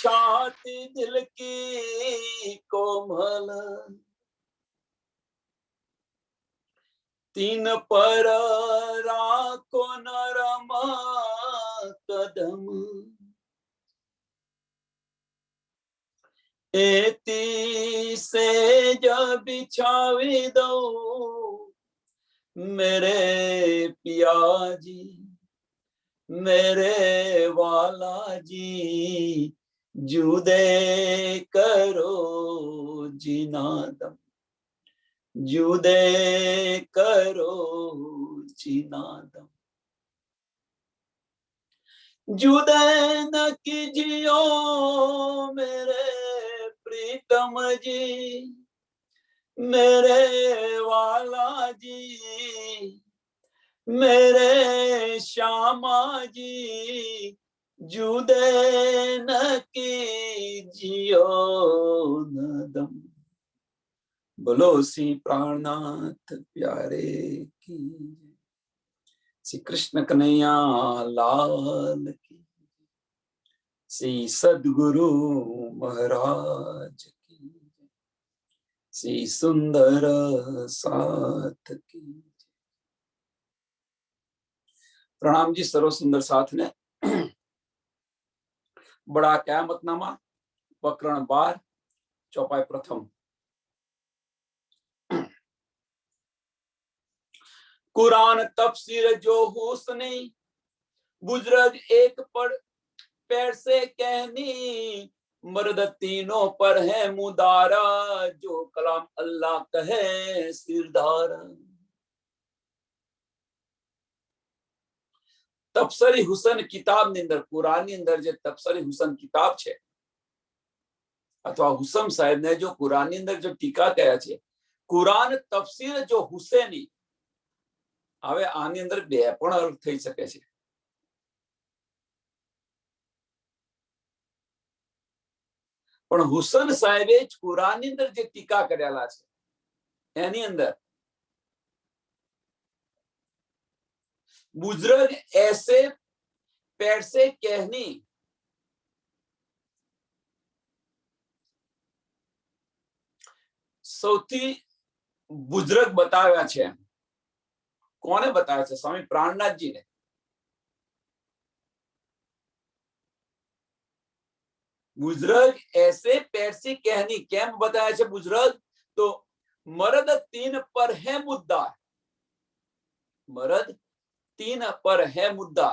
छाती दिल की कोमल, तीन पर राखो नरम कदम, एती से जब बिछावी दो मेरे पिया जी, मेरे वाला जी, जुदे करो जीना दम, जुदे करो जीना दम, जुदे न कीजियो मेरे प्रीतम जी, मेरे वाला जी, मेरे श्यामा जी, जुदे न कीजियो न दम। बोलो श्री प्राणनाथ प्यारे की, श्री कृष्ण कन्हैया लाल की, श्री सद्गुरु महाराज की, श्री सुंदर साथ की। प्रणाम जी सर्व सुंदर साथ ने। बड़ा क़यामतनामा प्रकरण 12 चौपाई प्रथम। कुरान तफसीर जो हुस्ने बुजुर्ग एक पर पैर से कहनी, मर्द तीनों पर है मुदारा, जो कलाम अल्लाह कहे सिरदारा। तफसरी हुसैन किताब ની અંદર કુરાનની અંદર જે તફસરી હુસન કિતાબ છે અથવા હુસમ સાહેબ ને જો કુરાનની અંદર જો ટીકા કર્યા છે, કુરાન તફસીર જો હુસૈની, હવે આની અંદર બે પણ અર્થ થઈ શકે છે। પણ હુસન સાહેબે કુરાનની અંદર જે ટીકા કરેલા છે એની અંદર बुजुर्ग ऐसे पैर से कहनी, સૌથી बुजुर्ग बताव्या છે। કોને बताव्या છે? स्वामी प्राणनाथ जी ने। बुजुर्ग ऐसे पैर से कहनी केम बताया છે बुजुर्ग? तो मर्द तीन पर है मुद्दा, मर्द तीन पर है मुद्दा।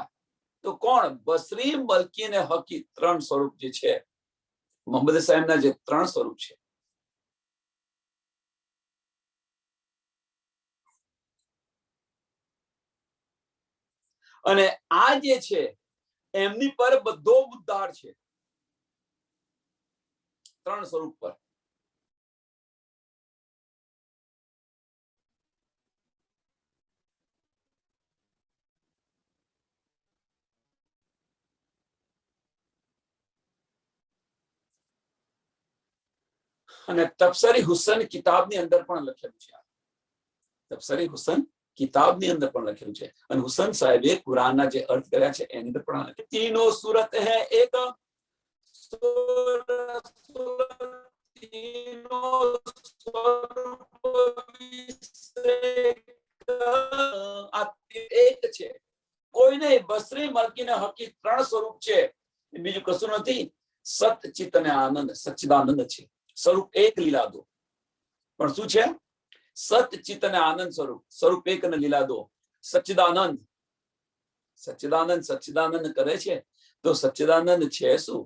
तो कौन? बसरी, मलकी ने हकी त्रण स्वरूप जे छे, मोहम्मद साहेब ना जे त्रण स्वरूप छे। અને આ જે છે એમની પર બધો મુદ્દાર છે ત્રણ સ્વરૂપ પર। અને તફસરી હુસન કિતાબની અંદર પણ લખેલું છે। તફસરી હુસન કિતાબની અંદર પણ લખેલું છે। અને હુસન સાહેબે કુરાનના જે અર્થ કર્યા છે એની અંદર પણ લખ્યું, तीनों सूरत है एक, तीनों એક છે, કોઈ નહીં। બસરી, મલકી ને હકી ત્રણ સ્વરૂપ છે, બીજું કશું નથી। સત, ચિત અને આનંદ સચ્ચિદાનંદ છે। સ્વરૂપ એક લીલા દો, પણ શું છે? સત, ચિત અને આનંદ સ્વરૂપ, સ્વરૂપ એક અને લીલા દો। સચ્ચિદાનંદ, સચ્ચિદાનંદ સચ્ચિદાનંદ કરે છે તો સચ્ચિદાનંદ છે શું?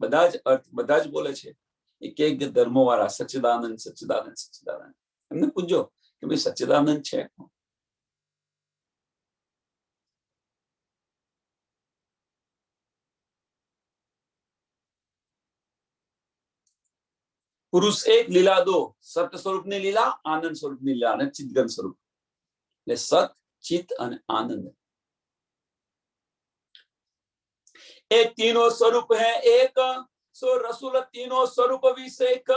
બધા જ અર્થ બધા જ બોલે છે, એક એક ધર્મો વાળા સચ્ચિદાનંદ સચ્ચિદાનંદ સચ્ચિદાનંદ। એમને પૂછજો કે ભાઈ સચ્ચિદાનંદ છે? पुरुष एक लीला दो, सत्य स्वरूप ની લીલા, आनंद स्वरूप ની લીલા અને ચિદગન स्वरूप। એટલે સત, ચિત અને આનંદ એ तीनों स्वरूप है एक, सो रसूल तीनों स्वरूप विषेक।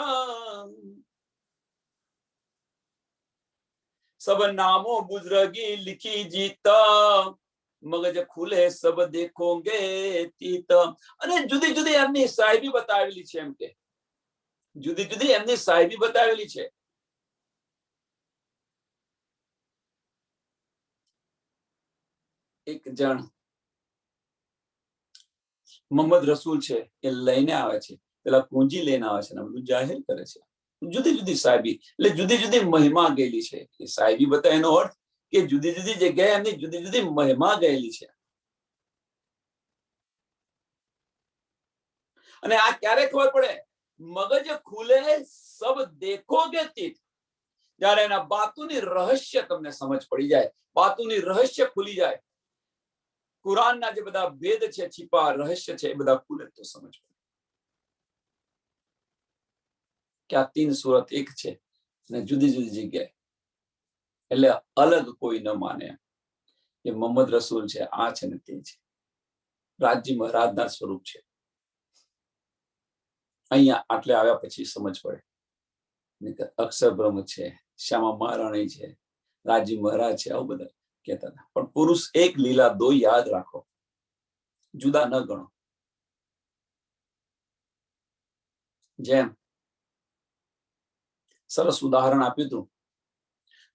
सब नामों बुजुर्गी लिखी जीता, મગજ ખુલે સબ દેખોગે તીત. અને જુદી જુદી એમની સાહેબી બતાવેલી છે. એમ કે જુદી જુદી એમની સાહેબી બતાવેલી છે. એક જણ મોહમ્મદ રસૂલ છે, એ લઈને આવે છે, પેલા પૂંજી લઈને આવે છે ને બધું જાહેર કરે છે. જુદી જુદી સાહેબી એટલે જુદી જુદી મહિમા ગયેલી છે. એ સાહેબી બતાવે એનો અર્થ કે જુદી જુદી જગ્યાએ એમની જુદી જુદી મહિમા ગયેલી છે. અને આ ક્યારે ખબર પડે? મગજ ખુલે સબ દેખોગે તીત. જ્યારે એના બાતુની રહસ્ય તમને સમજ પડી જાય, બાતુની રહસ્ય ખુલી જાય, કુરાનના જે બધા ભેદ છે, છીપા રહસ્ય છે, એ બધા ખુલે તો સમજ પડે કે આ 3 સુરત એક છે અને જુદી જુદી જગ્યાએ. એટલે અલગ કોઈ ન માને કે મોહમ્મદ રસૂલ છે, આ છે ને તે છે. રાજજી મહારાજના સ્વરૂપ છે. અહીંયા આટલે આવ્યા પછી સમજ પડે. અક્ષર બ્રહ્મ છે, શ્યામા મહારાણી છે, રાજજી મહારાજ છે, આવું બધા કહેતા હતા. પણ પુરુષ એક, લીલા દો, યાદ રાખો, જુદા ન ગણો. જેમ સરસ ઉદાહરણ આપ્યું હતું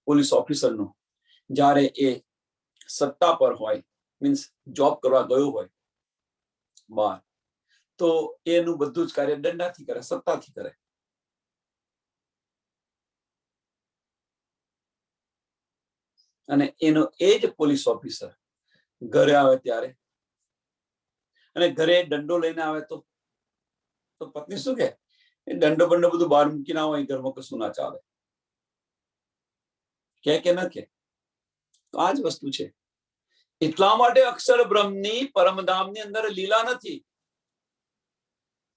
પોલીસ ઓફિસરનું. જ્યારે એ સત્તા પર હોય, મીન્સ જોબ કરવા ગયો હોય બહાર, તો એનું બધું જ કાર્ય દંડાથી કરે, સત્તાથી કરે. અને એનો એ જ પોલીસ ઓફિસર ઘરે આવે ત્યારે, અને ઘરે દંડો લઈને આવે તો પત્ની શું કે? એ દંડો બંડો બધું બહાર મૂકીને આવો, અહીં ઘરમાં કશું ના ચાલે. કે ન કે? તો આ જ વસ્તુ છે. એટલા માટે અક્ષર બ્રહ્મની પરમધામની અંદર લીલા નથી.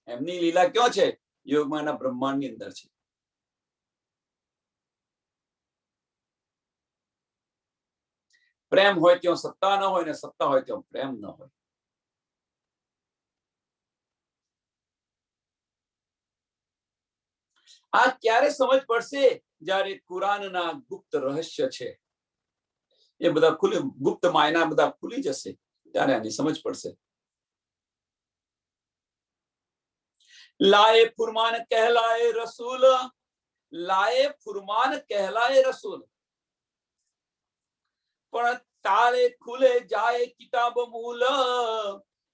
એમની લીલા ક્યાં છે? યોગમાના બ્રહ્માંડની અંદર છે. પ્રેમ હોય ત્યાં સત્તા ન હોય, ને સત્તા હોય ત્યાં પ્રેમ ન હોય. આ ક્યારે સમજ પડશે? જ્યારે કુરાનના ગુપ્ત રહસ્ય છે એ બધા ખુલી, ગુપ્ત માયના બધા ખુલી જશે, ત્યારે આની સમજ પડશે. લાએ ફુરમાન કહેલાએ રસૂલ, લાએ ફુરમાન કહેલાએ રસૂલ, પણ તારે ખુલે જાય કિતાબ મૂલ,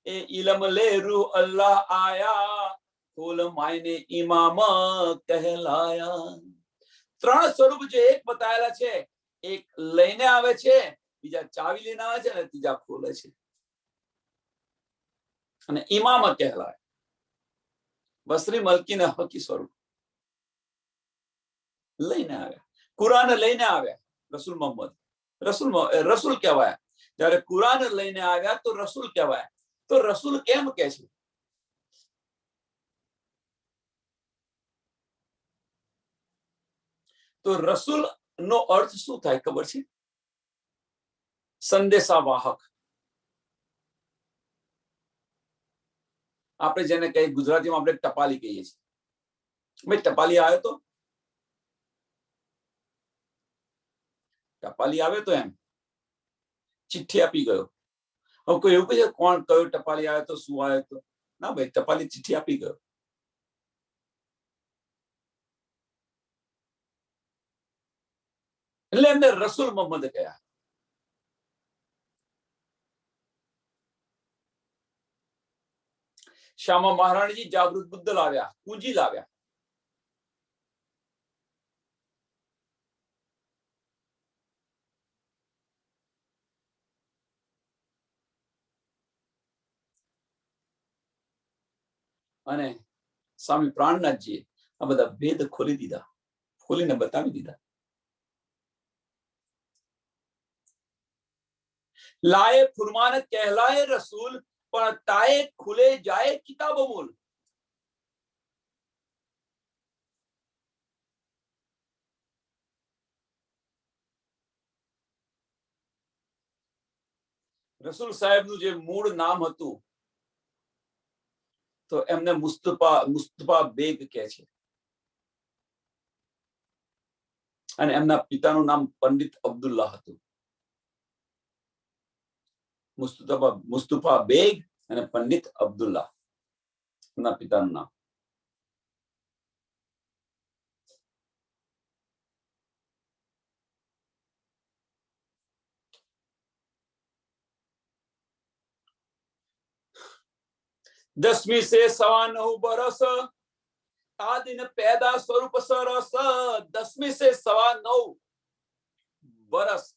એ ઇલમ લે રૂહ અલ્લાહ આયા, ફૂલ માયને ઇમામ કહેલાયા. 3 સ્વરૂપ જે એક બતાયેલા છે, એક લઈને આવે છે, બીજા ચાવી લઈને આવે છે, અને ત્રીજા ખોલે છે. અને ઇમામ કહેલાય. બસરી મલકીને હકી સ્વરૂપ લઈને આવ્યા, કુરાન લઈને આવ્યા. રસૂલ મોહમ્મદ રસૂલ કહેવાય. જ્યારે કુરાન લઈને આવ્યા તો રસૂલ કહેવાય. તો રસૂલ કેમ કે છે? તો રસૂલ નો અર્થ શું થાય ખબર છે? સંદેશાવાહક. આપણે જેને કહીએ ગુજરાતીમાં આપણે ટપાલી કહીએ છીએ. ભાઈ ટપાલી આવ્યો તો, ટપાલી આવે તો એમ ચિઠ્ઠી આપી ગયો. હવે કોઈ એવું કહે કોણ કયો ટપાલી આવ્યો તો, શું આવ્યો તો? ના ભાઈ, ટપાલી ચિઠ્ઠી આપી ગયો. એટલે એમને રસૂલ મોહમ્મદ કહ્યા. શ્યામા મહારાણીજી જાગૃત બુદ્ધ લાવ્યા, પૂંજી લાવ્યા. અને સ્વામી પ્રાણનાથજીએ આ બધા ભેદ ખોલી દીધા, ખોલીને બતાવી દીધા. લાએ ફુરમાન કહેલાએ રસૂલ, પણ તાએ ખુલે જાય કિતાબ મૂલ. રસૂલ સાહેબનું જે મૂળ નામ હતું, તો એમને મુસ્તફા બેગ કહે છે. અને એમના પિતાનું નામ પંડિત અબ્દુલ્લાહ હતું. મુસ્તફા બેગ અને પંડિત અબ્દુલ્લા ના પિતાનું નામ. दसवीं से 9.25 बरस आदिन पैदा स्वरूप सरस. 10મી से 9.25 बरस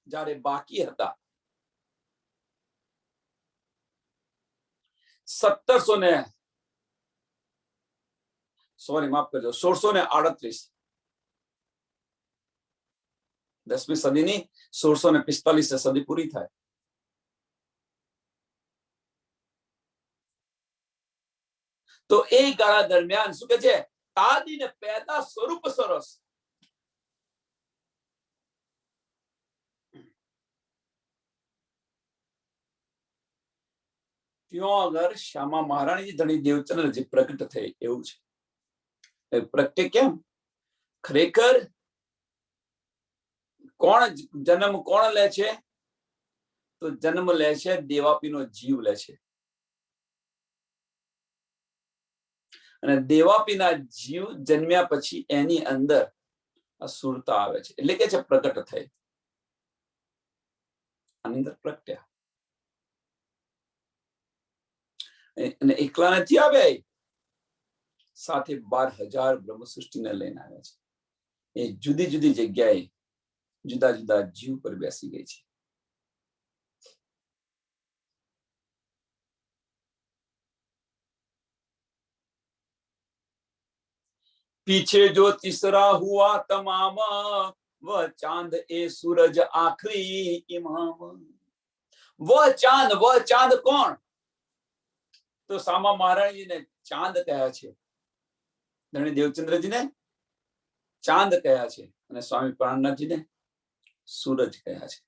જ્યારે બાકી હતા 1638. 10મી સદીની 1645 સદી પૂરી થાય. તો એ ગાળા દરમિયાન શું કે છે, આદિને પેદા સ્વરૂપ સરસ. ત્યાં આગળ શ્યામા મહારાણીજી ધણી દેવચંદ્રજી પ્રગટ થઈ એવું છે. પ્રગટે કેમ? ખરેખર કોણ જન્મ કોણ લે છે? તો જન્મ લે છે દેવાપીનો જીવ લે છે. અને દેવાપીના જીવ જન્મ્યા પછી એની અંદર અસુરતા આવે છે, એટલે કે છે પ્રગટ થઈ. આની અંદર પ્રગટ્યા. અને એકલા નથી આવ્યા, સાથે 12,000 બ્રહ્મ સૃષ્ટિને લઈને આવ્યા છે. એ જુદી જુદી જગ્યાએ જુદા જુદા જીવ પર બેસી ગઈ છે. पीछे जो तीसरा हुआ तमाम, वह चांद ए सूरज आखिरी इमाम. वह चांद कौन? तो सामा महाराज जी ने चांद कहा छे, धनी देवचंद्र जी ने चांद कहा छे, અને સ્વામી પ્રાણનાથજી ને સૂરજ કયા છે.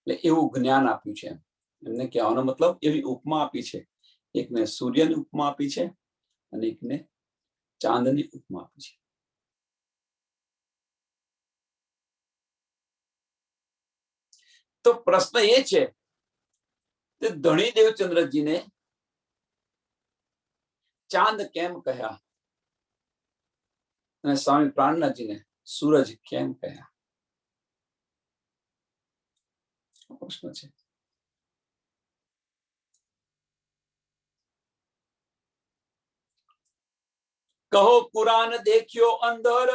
એટલે એવું જ્ઞાન આપ્યું છે. એમને કહેવાનો મતલબ એવી ઉપમા આપી છે. એકને સૂર્યની ઉપમા આપી છે અને એકને ચાંદની ઉપમા આપી છે. તો પ્રશ્ન એ છે કે ધણી દેવચંદ્રજીને ચાંદ કેમ કહ્યા અને સ્વામી પ્રાણનાથજીને સૂરજ કેમ કહ્યા? પ્રશ્ન છે. कहो कुरान देखियो अंदर,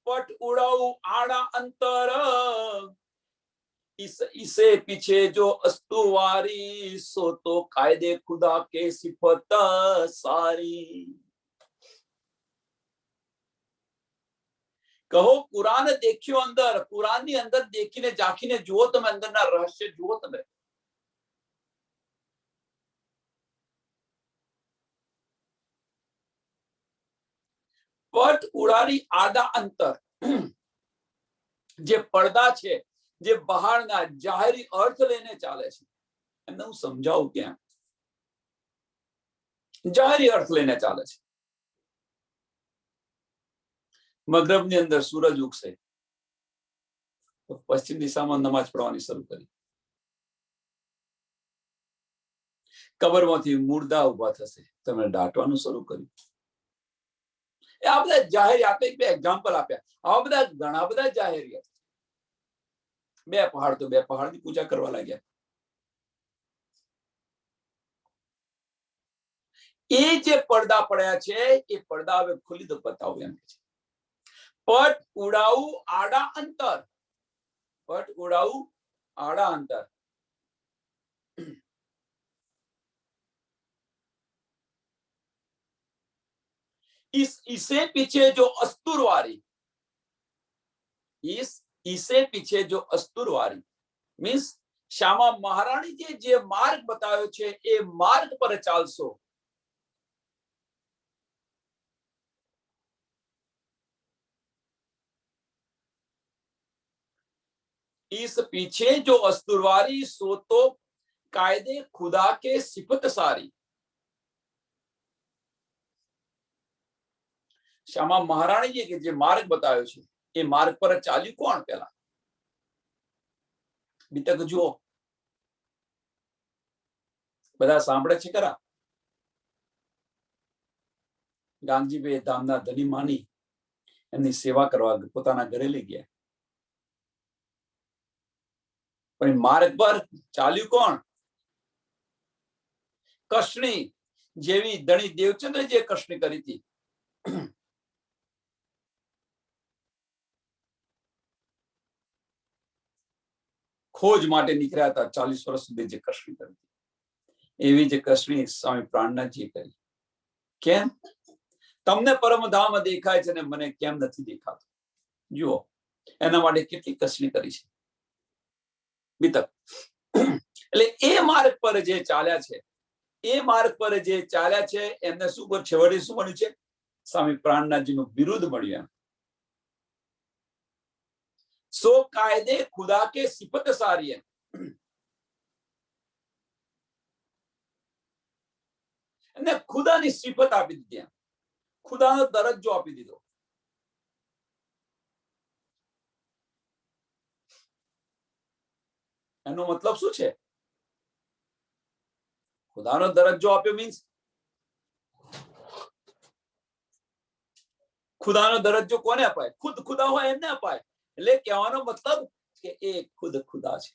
पट उड़ाऊ आड़ा अंतर. इसे पीछे जो अस्तुवारी, सो तो कायदे खुदा के सिफत सारी. कहो कुरान देखियो अंदर, कुरान ની અંદર દેખીને ઝાંખીને જુઓ તમે, અંદરના રહસ્ય જુઓ તમે. પટ ઉડાડી આડા અંતર, જે પડદા છે, જે બહારના જાહેરી અર્થ લઈને ચાલે છે, એમને હું સમજાવું કેમ. જાહેરી અર્થ લઈને ચાલે છે. મગરબની અંદર સૂરજ ઉગશે તો પશ્ચિમ દિશામાં નમાજ પઢવાની શરૂ કરી. કબરમાંથી મુર્દા ઉભા થશે, તમે દાટવાનું શરૂ કર્યું. આ બધા જાહેરી આપે. બે એક્ઝામ્પલ આપ્યા. આવા બધા ઘણા બધા જાહેરી. બે પહાડ તો બે પહાડની પૂજા કરવા લાગ્યા. એ જે પડદા પડ્યા છે એ પડદા હવે ખુલી તો બતાવું એમ છે. પટ ઉડાવું આડા અંતર, પટ ઉડાવું આડા અંતર. इसे पीछे जो अस्तुरवारी, इसे पीछे जो अस्तुरवारी मीन्स श्यामा महाराणी जे मार्ग बतायो छे ए मार्ग पर चालशो. इस पीछे जो अस्तुरवारी सो तो कायदे खुदा के सिफत सारी। श्यामा महाराણીએ કે જે માર્ગ બતાવ્યો છે એ માર્ગ પર ચાલ્યું કોણ? પેલા બીતક જુઓ, બધા સાંભળે છે ખરા? ગાંધીભાઈ ધામના ધની માની એમની સેવા કરવા પોતાના ઘરે લઈ ગયા, પણ માર્ગ પર ચાલ્યું કોણ? કષ્ણી જેવી ધણી દેવચંદ્ર જે કષ્ણી કરી હતી, ખોજ માટે નીકળ્યા હતા 40 વર્ષ સુધી જે કષ્ણી કરી હતી, એવી જે કષ્ણી સ્વામી પ્રાણનાથજી કરી. કેમ? તમને પરમધામ દેખાય છે ને મને કેમ નથી દેખાતું? જુઓ, એના માટે કેટલી કષ્ણી કરી છે બીતક. એટલે એ માર્ગ પર જે ચાલ્યા છે, એ માર્ગ પર જે ચાલ્યા છે એમને શું છેવટે શું મળ્યું છે? સ્વામી પ્રાણનાથજીનું બિરુદ મળ્યું. સો કાયદે ખુદા કે સિફત સારી. એને ખુદાની સિફત આપી દીધી, ખુદાનો દરજ્જો આપી દીધો. એનો મતલબ શું છે? ખુદાનો દરજ્જો આપ્યો મીન્સ ખુદાનો દરજ્જો કોને અપાય? ખુદ ખુદા હોય એમને અપાય. એટલે કહેવાનો મતલબ કે એ ખુદ ખુદા છે.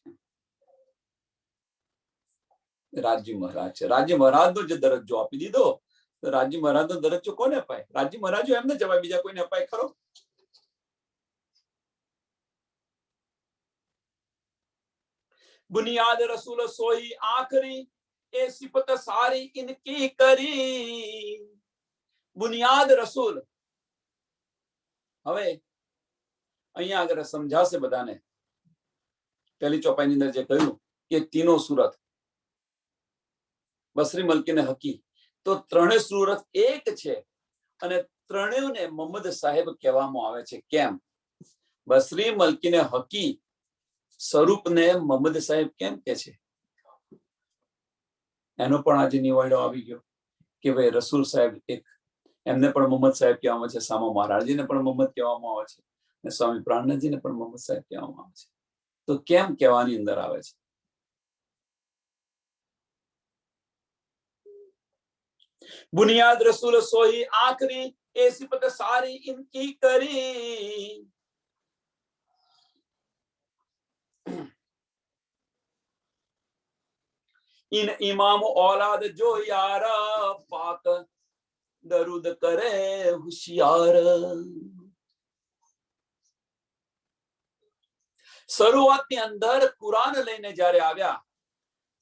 રાજ્ય મહારાજ છે. રાજ્ય મહારાજનો જે દરજ્જો આપી દીધો, તો રાજ્ય મહારાજનો દરજ્જો કોને અપાય? રાજ્ય મહારાજો એમને જવાય, બીજા કોઈને અપાય ખરો? બુનિયાદ રસૂલ સોઈ આખરી એ સિફત સારી ઇનકી કરી. બુનિયાદ રસૂલ. હવે અહીંયા આગળ સમજાશે બધાને. પહેલી ચોપાઈની અંદર જે કહ્યું કે તીનો સુરત, બસરી મલકીને હકી, તો ત્રણેય સુરત એક છે અને ત્રણેયને મોહમ્મદ સાહેબ કહેવામાં આવે છે. કેમ? બસરી મલકીને હકી સ્વરૂપને મોહમ્મદ સાહેબ કેમ કે છે? એનો પણ આજે નિવાડો આવી ગયો કે ભાઈ રસૂલ સાહેબ એક, એમને પણ મોહમ્મદ સાહેબ કહેવામાં છે, સામા મહારાજજીને પણ મોહમ્મદ કહેવામાં આવે છે, અને સ્વામી પ્રાણનાથજીને પણ મોહમ્મદ સાહેબ કહેવામાં આવે છે. તો કેમ કહેવાની અંદર આવે છે? બુનિયાદ રસૂલ સોહી આખરી એ સિફત સારી ઇનકી કરી. इन इमाम औलाद जो यार पाक दरूद करे होशियार. શરૂઆતની અંદર કુરાન લઈને જ્યારે આવ્યા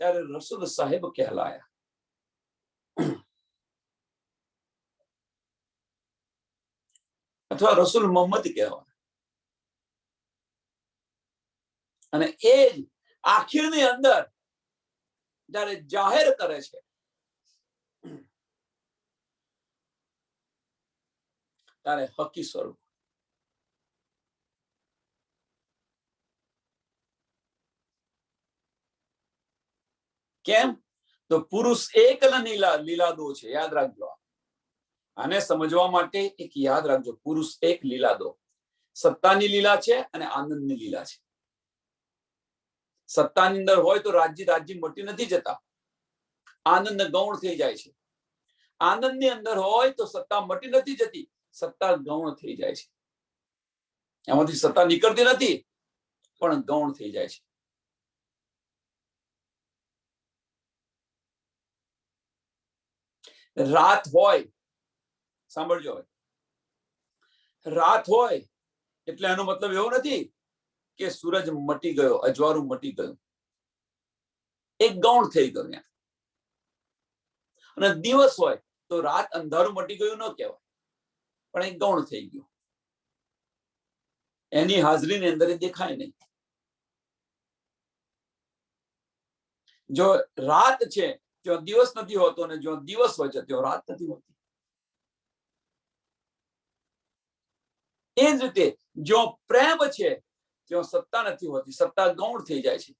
ત્યારે રસૂલ સાહેબ કહેલાયા. અથવા રસૂલ મોહમ્મદ કહેવાય. અને એ જ આખિરની અંદર જ્યારે જાહેર કરે છે ત્યારે હકી સ્વરૂપ. કેમ? તો પુરુષ એક લીલાદો છે. યાદ રાખજો. આને સમજવા માટે એક યાદ રાખજો, પુરુષ એક લીલાદો. સત્તાની લીલા છે અને આનંદની લીલા છે. સત્તાની અંદર હોય તો રાજ્ય મટી નથી જતા, આનંદ ગૌણ થઈ જાય છે. આનંદની અંદર હોય તો સત્તા મટી નથી જતી, સત્તા ગૌણ થઈ જાય છે. એમાંથી સત્તા નીકળતી નથી પણ ગૌણ થઈ જાય છે. રાત હોય, સાંભળજો, રાત હોય એટલે એનો મતલબ એવો નથી કે સૂરજ મટી ગયો, અજવાળું મટી ગયું. એક ગૌણ થઈ ગયું. અને દિવસ હોય તો રાત અંધારું મટી ગયું ન કહેવાય, પણ એક ગૌણ થઈ ગયું. એની હાજરીની અંદર દેખાય નહીં. જો રાત છે ત્યાં દિવસ નથી હોતો, અને જો દિવસ હોય છે ત્યાં રાત નથી હોતી. એ જ રીતે જો પ્રેમ છે ત્યાં સત્તા નથી હોતી, સત્તા ગૌણ થઈ જાય છે,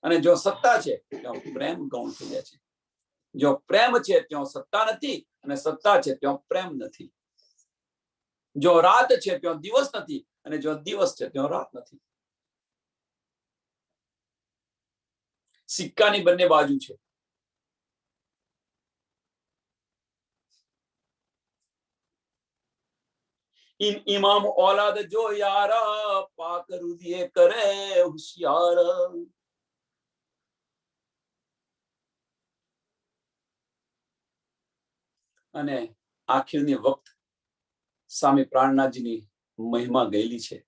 અને જો સત્તા છે ત્યાં પ્રેમ ગૌણ થઈ જાય છે. જો પ્રેમ છે ત્યાં સત્તા નથી, અને સત્તા છે ત્યાં પ્રેમ નથી. જો રાત છે ત્યાં દિવસ નથી, અને જો દિવસ છે ત્યાં રાત નથી. સિક્કાની બંને બાજુ છે. ઇમામ औलाद जो यारा पाक रुदिए करे होशियार. અને આખિરની વખત સ્વામી પ્રાણનાથજીની મહિમા ગયેલી છે.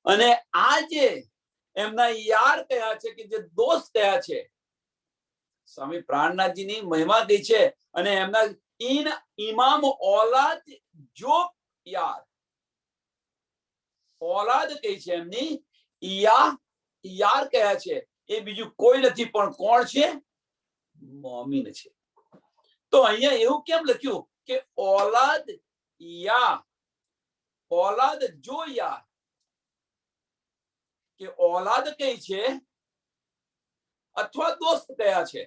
અને આ જે એમના યાર કયા છે, કે જે દોસ્ત કયા છે, સ્વામી પ્રાણનાથજીની મહિમા ગઈ છે. અને એમના ઇમામ औलाद જો યાર, औलाद કઈ છે એમની, યાર કયા છે, એ બીજું કોઈ નથી પણ કોણ છે? મોમીન છે. તો અહીંયા એવું કેમ લખ્યું કે औलाद જો યાર, કે औलाद કઈ છે અથવા દોસ્ત કયા છે,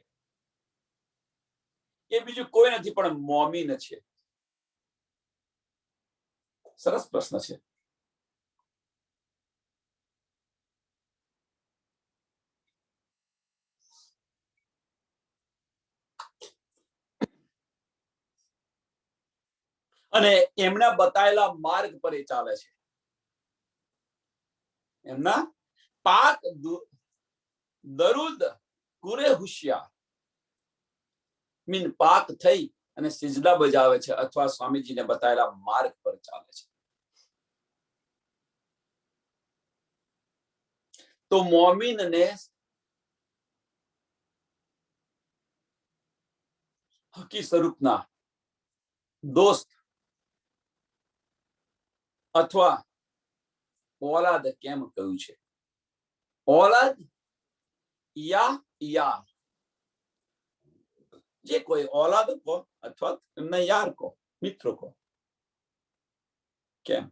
એ બીજું કોઈ નથી પણ મોમીન છે. સરસ પ્રશ્ન છે. અને એમના બતાવેલા માર્ગ પર એ ચાલે છે. એમના પાક દરૂદ કુરે હોશિયાર, મીન પાક થઈ અને સિજદા બજાવે છે, અથવા સ્વામીજીને બતાવેલા માર્ગ પર ચાલે છે. તો મોમીનને હકી સ્વરૂપના દોસ્ત અથવા औलाद કેમ કહ્યું છે? औलाद યાર, જે કોઈ औलाद કો અથવા એમના યાર કો, મિત્રો કો. કેમ?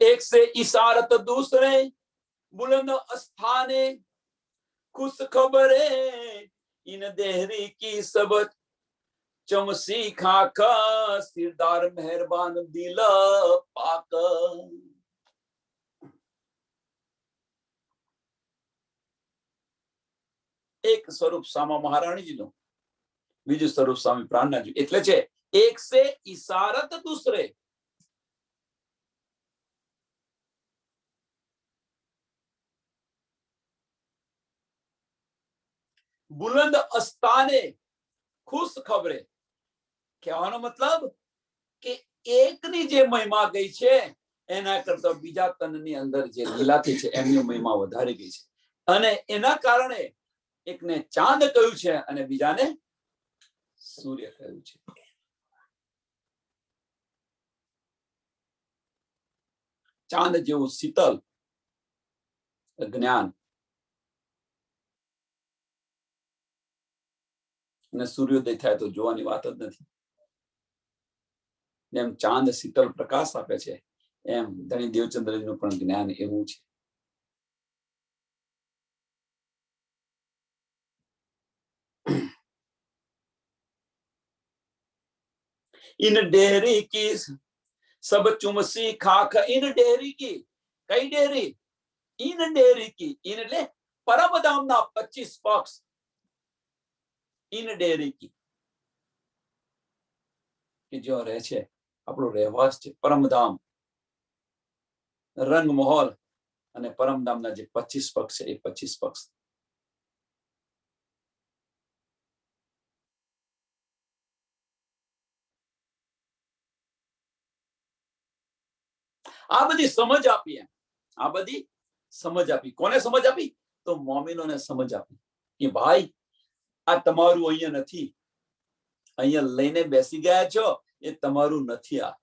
एक से इशारत दूसरे बुलंद स्थाने खुश खबरे इन देहरी की सब चमसी खाका सिरदार मेहरबान दिल पाक. એક સ્વરૂપ સામા મહારાણીજીનું, બીજું સ્વરૂપ સ્વામી પ્રાણનાથજી. એટલે છે એક સે ઇશારત દૂસરે, બુલંદ અસ્તાને ખુશ ખબરે. કહેવાનો મતલબ કે એકની જે મહિમા ગઈ છે એના કરતા બીજા તનની અંદર જે લીલાથી છે એમની મહિમા વધારે ગઈ છે. અને એના કારણે એકને ચાંદ કહ્યું છે અને બીજાને સૂર્ય કહ્યું છે. ચાંદ જેવું શીતલ જ્ઞાન, અને સૂર્યોદય થાય તો જોવાની વાત જ નથી. જેમ ચાંદ શીતલ પ્રકાશ આપે છે, એમ ધણી દેવચંદ્રજીનું પણ જ્ઞાન એવું છે. इन डेहरी की सब चुमसी खाक, इन डेहरी की, कई डेहरी? इन डेहरी की, इन એટલે પરમધામના 25 પક્ષ. इन डेहरी की કે જો રહે છે, આપણો રહેવાસ છે પરમધામ, રંગ મહોલ અને પરમધામના જે 25 પક્ષ છે એ 25 પક્ષ. આ બધી સમજ આપી, આ બધી સમજ આપી. કોને સમજ આપી? તો મોમીનોને સમજ આપી કે ભાઈ આ તમારું અહીંયા નથી, અહીંયા લઈને બેસી ગયા છો એ તમારું નથી. આ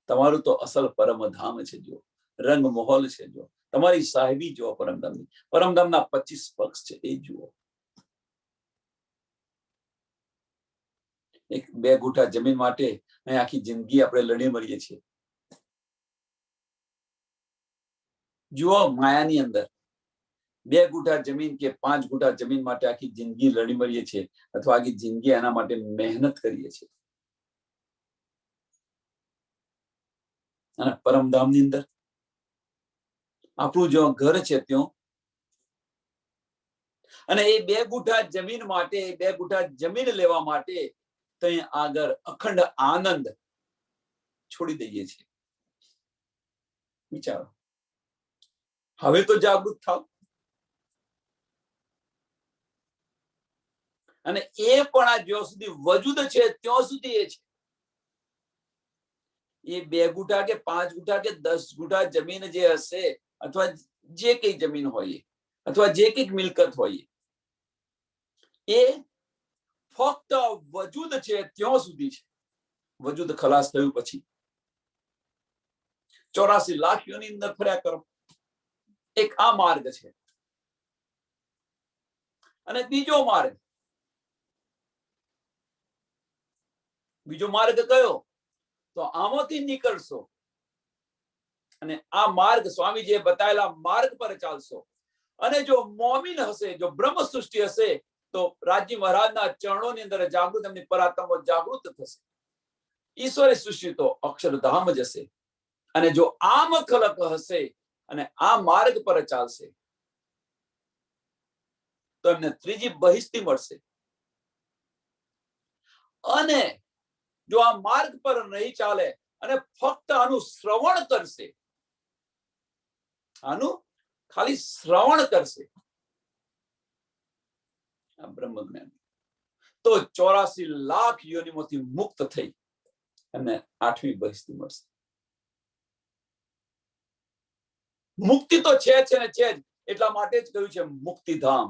તમારું તો અસલ પરમધામ છે. જો રંગ મહોલ છે, જો તમારી સાહેબી જો પરમધામની, પરમધામના 25 પક્ષ છે એ જુઓ. એક 2 ગુઠા જમીન માટે અહીં આખી જિંદગી આપણે લડી મરીએ છીએ. જુઓ, માયાની અંદર 2 ગુઠા જમીન કે 5 ગુઠા જમીન માટે આખી જિંદગી લડી મરીએ છીએ, અથવા આખી જિંદગી એના માટે મહેનત કરીએ છીએ. અને પરમધામની અંદર આપણું જો ઘર છે ત્યાં, અને એ 2 ગુઠા જમીન માટે, 2 ગુઠા જમીન લેવા માટે ત્યાં આગળ અખંડ આનંદ છોડી દઈએ છીએ. વિચારો, હવે તો જાગૃત થાવ. અને એ પણ આ જ્યાં સુધી વજૂદ છે ત્યાં સુધી એ છે. એ 2 ગુઠા કે 5 ગુઠા કે 10 ગુઠા જમીન જે હશે, અથવા જે કઈ જમીન હોય, અથવા જે કઈ મિલકત હોય, એ ફક્ત વજૂદ છે ત્યાં સુધી છે. વજૂદ ખલાસ થયું પછી 84 લાખ યોની અંદર ફર્યા કરો. એક આ માર્ગ છે. અને બીજો માર્ગ કયો? તો આમાંથી નીકળશો અને આ માર્ગ સ્વામીજીએ બતાવેલા માર્ગ પર ચાલશો. અને જો મોમીન હશે, જો બ્રહ્મ સૃષ્ટિ હશે, તો રાજી મહારાજના ચરણોની અંદર જાગૃત, એમની પરાત્મા જાગૃત થશે. ઈશ્વરી સૃષ્ટિ તો અક્ષરધામ જ હશે. અને જો આમ ખલક હશે અને આ માર્ગ પર ચાલશે, તો એમને ત્રીજી બહિસ્તી મળશે. અને જો આ માર્ગ પર નહીં ચાલે અને ફક્ત આનું શ્રવણ કરશે, આનું ખાલી શ્રવણ કરશે, આ બ્રહ્મ જ્ઞાન, તો 84 લાખ યોનિમાંથી મુક્ત થઈ એમને 8મી બહિસ્તી મળશે. મુક્તિ તો છે ને છે જ. એટલા માટે જ કહ્યું છે મુક્તિધામ.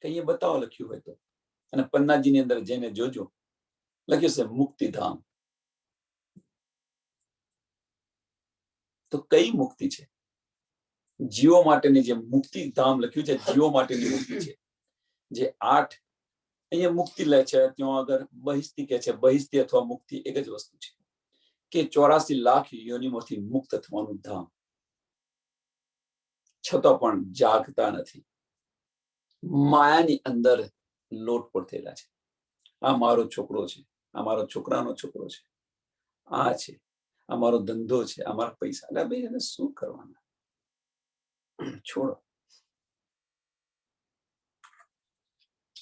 કઈ બતાવો લખ્યું હોય તો. અને પન્નાજીની અંદર જઈને જોજો, લખ્યું છે મુક્તિધામ. તો કઈ મુક્તિ છે? જીવો માટેની જે મુક્તિધામ લખ્યું છે, જીવો માટેની મુક્તિ છે. જે 8 અહીંયા મુક્તિ લે છે, ત્યાં આગળ બહિસ્તી કે છે. બહિસ્તી અથવા મુક્તિ એક જ વસ્તુ છે, કે 84 લાખ યોનિમાંથી મુક્ત થવાનું ધામ. છતાં પણ જાગતા નથી, માયાની અંદર લોટપોટ થયેલા છે. આ મારો છોકરો છે, આ મારો છોકરાનો છોકરો છે, આ છે, આ મારો ધંધો છે, આ મારા પૈસા. એટલે ભાઈ એને શું કરવાના? છોડો.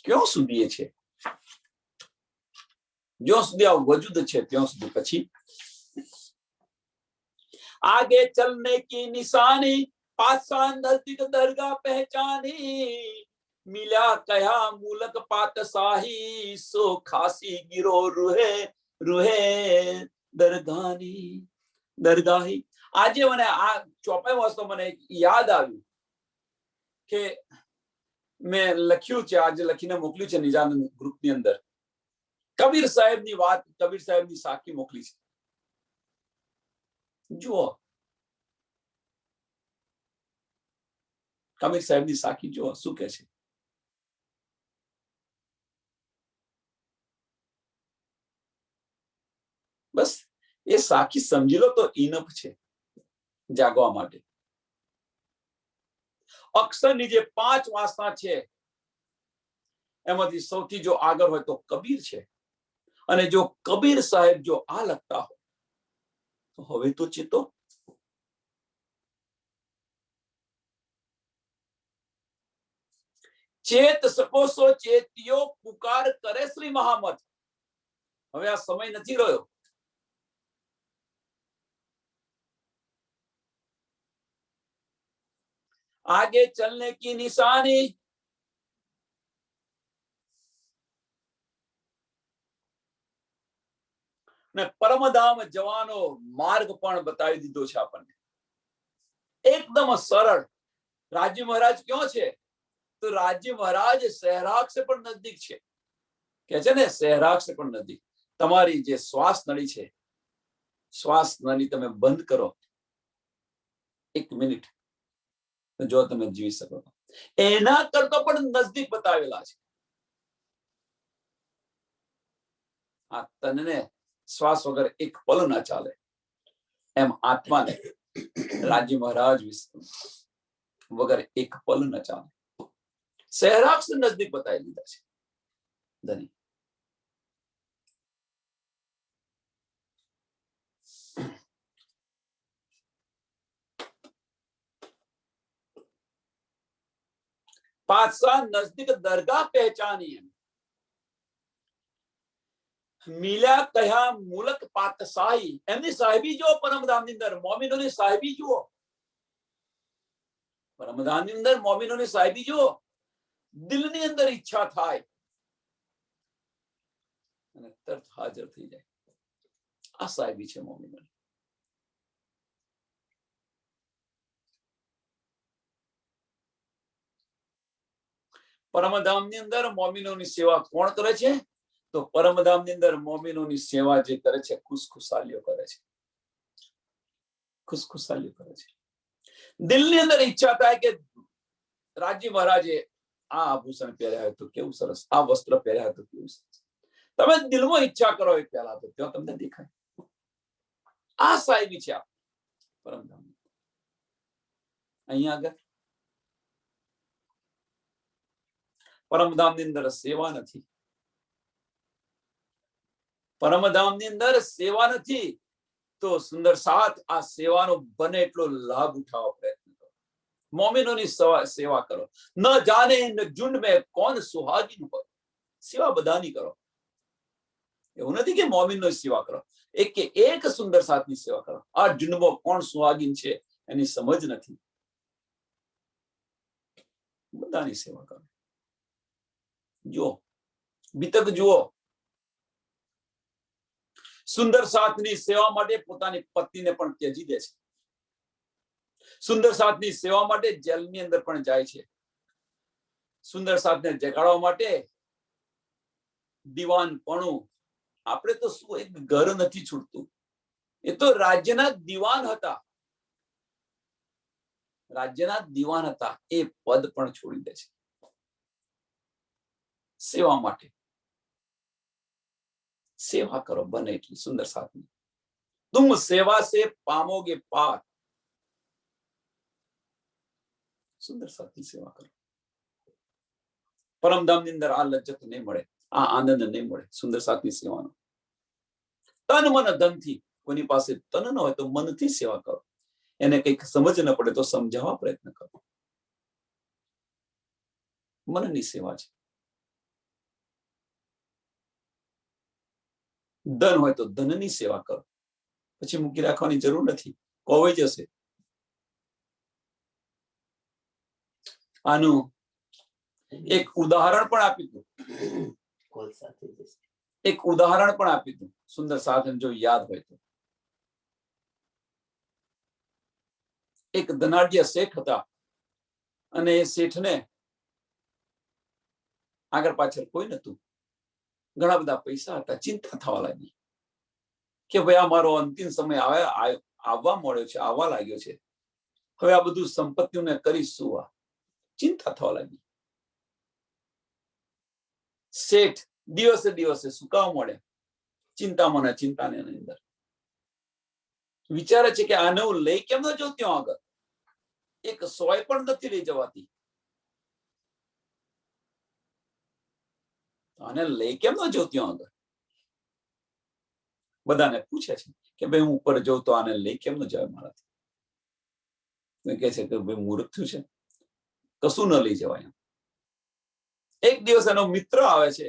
ક્યાં સુધી એ છે? જ્યાં સુધી આ વજૂદ છે ત્યાં સુધી. પછી आगे चलने की निशानी, पासा नजदीक दरगाह पहचानी, मिला कया मूलक पातशाही, सो खासी गिरो रुहे रुहे दरगानी दरगाही. આજે મને આ ચોપાઈ વાસ્તો મને યાદ આવ્યું કે મેં લખ્યું છે, આજે લખીને મોકલ્યું છે નિજાનંદ ગ્રુપની અંદર. કબીર સાહેબની વાત, કબીર સાહેબની સાખી મોકલી છે. જુઓ, કબીર સાહેબની સાખી જુઓ શું કે છે. બસ એ સાખી સમજી લો તો ઇનફ છે જાગવા માટે. અક્ષરની જે 5 વાસના છે એમાંથી સૌથી જો આગળ હોય તો કબીર છે. અને જો કબીર સાહેબ જો આ લખતા હોય તો હવે તો ચેતો. ચેત સકો સો ચેતિયો, પુકાર કરે શ્રી મહામત. હવે આ સમય નથી રહ્યો. आगे चलने की निशानी, ને પરમધામ જવાનો માર્ગ પણ બતાવી દીધો છે આપણને, એકદમ સરળ. રાજી મહારાજ ક્યાં છે? તો રાજી મહારાજ સહેરાગ સે પણ નજદીક છે. કે છે ને સહેરાગ સે પણ નજદીક. તમારી જે શ્વાસ નળી છે, શ્વાસ નળી તમે બંધ કરો 1 મિનિટ, જો તમે જીવી શકો, એના કરતો પણ નજદીક બતાવેલા છે. આ તનને શ્વાસ વગર એક પલ ના ચાલે, એમ આત્માને રાજી મહારાજ વગર એક પલ ન ચાલે. સહેરાક્ષ નજદીક બતાવી દીધા છે ધની. પાતશાહ નજદીક દરગાહ પહેચાની, મિલ્યા કયા મુલક પાતશાહી. એમની સાહેબી જુઓ પરમધામની અંદર, મોમિનોની સાહેબી જુઓ પરમધામની અંદર, મોમિનોની સાહેબી જુઓ. દિલની અંદર ઈચ્છા થાય અને તરત હાજર થઈ જાય. આ સાહેબી છે મોમિનોની. પરમધામની અંદર મોમિનોની સેવા કોણ કરે છે? તો પરમધામની અંદર મોમિનોની સેવા જે કરે છે, ખુશખુશાલીઓ કરે છે, ખુશખુશાલીઓ કરે છે. દિલની અંદર ઈચ્છા થાય કે રાજી મહારાજે આ આભૂષણ પહેર્યા હોય તો કેવું સરસ, આ વસ્ત્ર પહેર્યા હોય તો કેવું સરસ. તમે દિલમાં ઈચ્છા કરો એ પહેલા તો ત્યાં તમને દેખાય. આ સાહેબી છે આ પરમધામ. અહીંયા આગળ પરમધામની અંદર સેવા નથી. પરમધામની અંદર સેવા નથી તો સુંદર સાથ આ સેવાનો બને એટલો લાભ ઉઠાવવા પ્રયત્ન કરો. મોમિનોની સેવા કરો. ન જાને ઇન ઝુંડ મેં કોણ સુહાગીન હોય. સેવા બધાની કરો. એવું નથી કે મોમિનનો સેવા કરો, એક સુંદર સાથની સેવા કરો. આ ઝુંડમાં કોણ સુહાગીન છે એની સમજ નથી. બધાની સેવા કરો. જુઓ, બીતક જુઓ. સુંદર સાથની સેવા માટે પોતાની પત્નીને પણ ત્યજી દે છે. સુંદર સાથની સેવા માટે જેલની અંદર પણ જાય છે. સુંદર સાથને જગાડવા માટે દીવાનપણું. આપણે તો શું, એક ઘર નથી છૂટતું. એ તો રાજ્યના દીવાન હતા, રાજ્યના દીવાન હતા. એ પદ પણ છોડી દે છે સેવા માટે. સેવા કરો બને એટલી સુંદર સાથની. તુમ સેવા સે પામોગે પાર. સુંદર સાથની સેવા કરો. પરમધામની અંદર આ લજ્જત નહીં મળે, આ આનંદ નહીં મળે સુંદર સાથની સેવાનો. તન મન ધનથી. કોની પાસે તન ન હોય તો મનથી સેવા કરો. એને કંઈક સમજ ન પડે તો સમજાવવા પ્રયત્ન કરો. મનની સેવા છે. ધન હોય તો ધનની સેવા કરો. પછી મૂકી રાખવાની જરૂર નથી, કોવાઈ જશે. આનું એક ઉદાહરણ પણ આપી દઉં. એક ઉદાહરણ પણ આપી દઉં સુંદર સાધન જો યાદ હોય તો. એક ધનાઢ્ય શેઠ હતા અને એ શેઠને આગળ પાછળ કોઈ નતું. ઘણા બધા પૈસા હતા. ચિંતા થવા લાગી કે ભાઈ આ મારો અંતિમ સમય આવવા મળ્યો છે, આવવા લાગ્યો છે. હવે આ બધું સંપત્તિઓને કરીશ શું? આ ચિંતા થવા લાગી. શેઠ દિવસે દિવસે સુકાવા મળે, ચિંતામાં ને ચિંતાની અંદર વિચારે છે કે આને હું લઈ કેમ ન જઉં ત્યાં આગળ. એક સોય પણ નથી લઈ જવાતી. આને લઈ કેમ ન જઉં ત્યાં આગળ. બધાને પૂછે છે કે ભાઈ હું ઉપર જઉં તો આને લઈ કેમ ન જવાય મારાથી. કે છે કે ભાઈ મુહૂર્ત થયું છે, કશું ન લઈ જવાય. એક દિવસ એનો મિત્ર આવે છે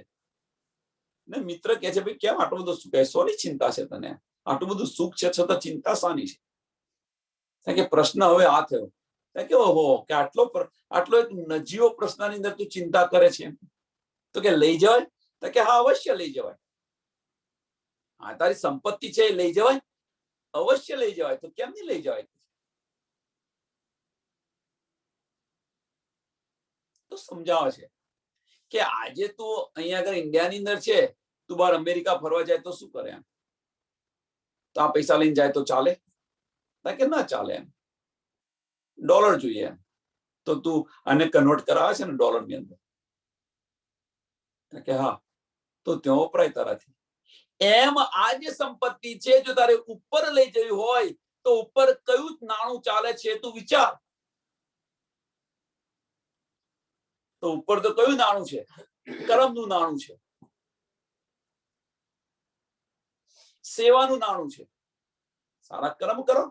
ને મિત્ર કહે છે ભાઈ કેમ આટલું બધું સુખ, સોની ચિંતા છે તને? આટલું બધું સુખ છે છતાં ચિંતા શાની છે? કે પ્રશ્ન હવે આ થયો કે ઓહો, કે આટલો એક નજીવો પ્રશ્નની અંદર તું ચિંતા કરે છે. તો કે લઈ જવાય? તો કે હા અવશ્ય લઈ જવાય. હા તારી સંપત્તિ છે એ લઈ જવાય? અવશ્ય લઈ જવાય. તો કેમ નહીં લઈ જવાય? તો સમજાવે છે કે આજે તું અહીંયા આગળ ઇન્ડિયાની અંદર છે, તું બહાર અમેરિકા ફરવા જાય તો શું કરે? એમ તો આ પૈસા લઈને જાય તો ચાલે? કે ના ચાલે. એમ ડોલર જોઈએ. એમ તો તું આને કન્વર્ટ કરાવે છે ને ડોલર ની અંદર? કે હા. તો ત્યાં વપરાય તારાથી. એમ આ જે સંપત્તિ છે જો તારે ઉપર લઈ જવી હોય તો ઉપર કયું નાણું ચાલે છે તું વિચાર. તો ઉપર તો કયું નાણું છે? કર્મનું નાણું છે, સેવાનું નાણું છે. સારા કર્મ કરો,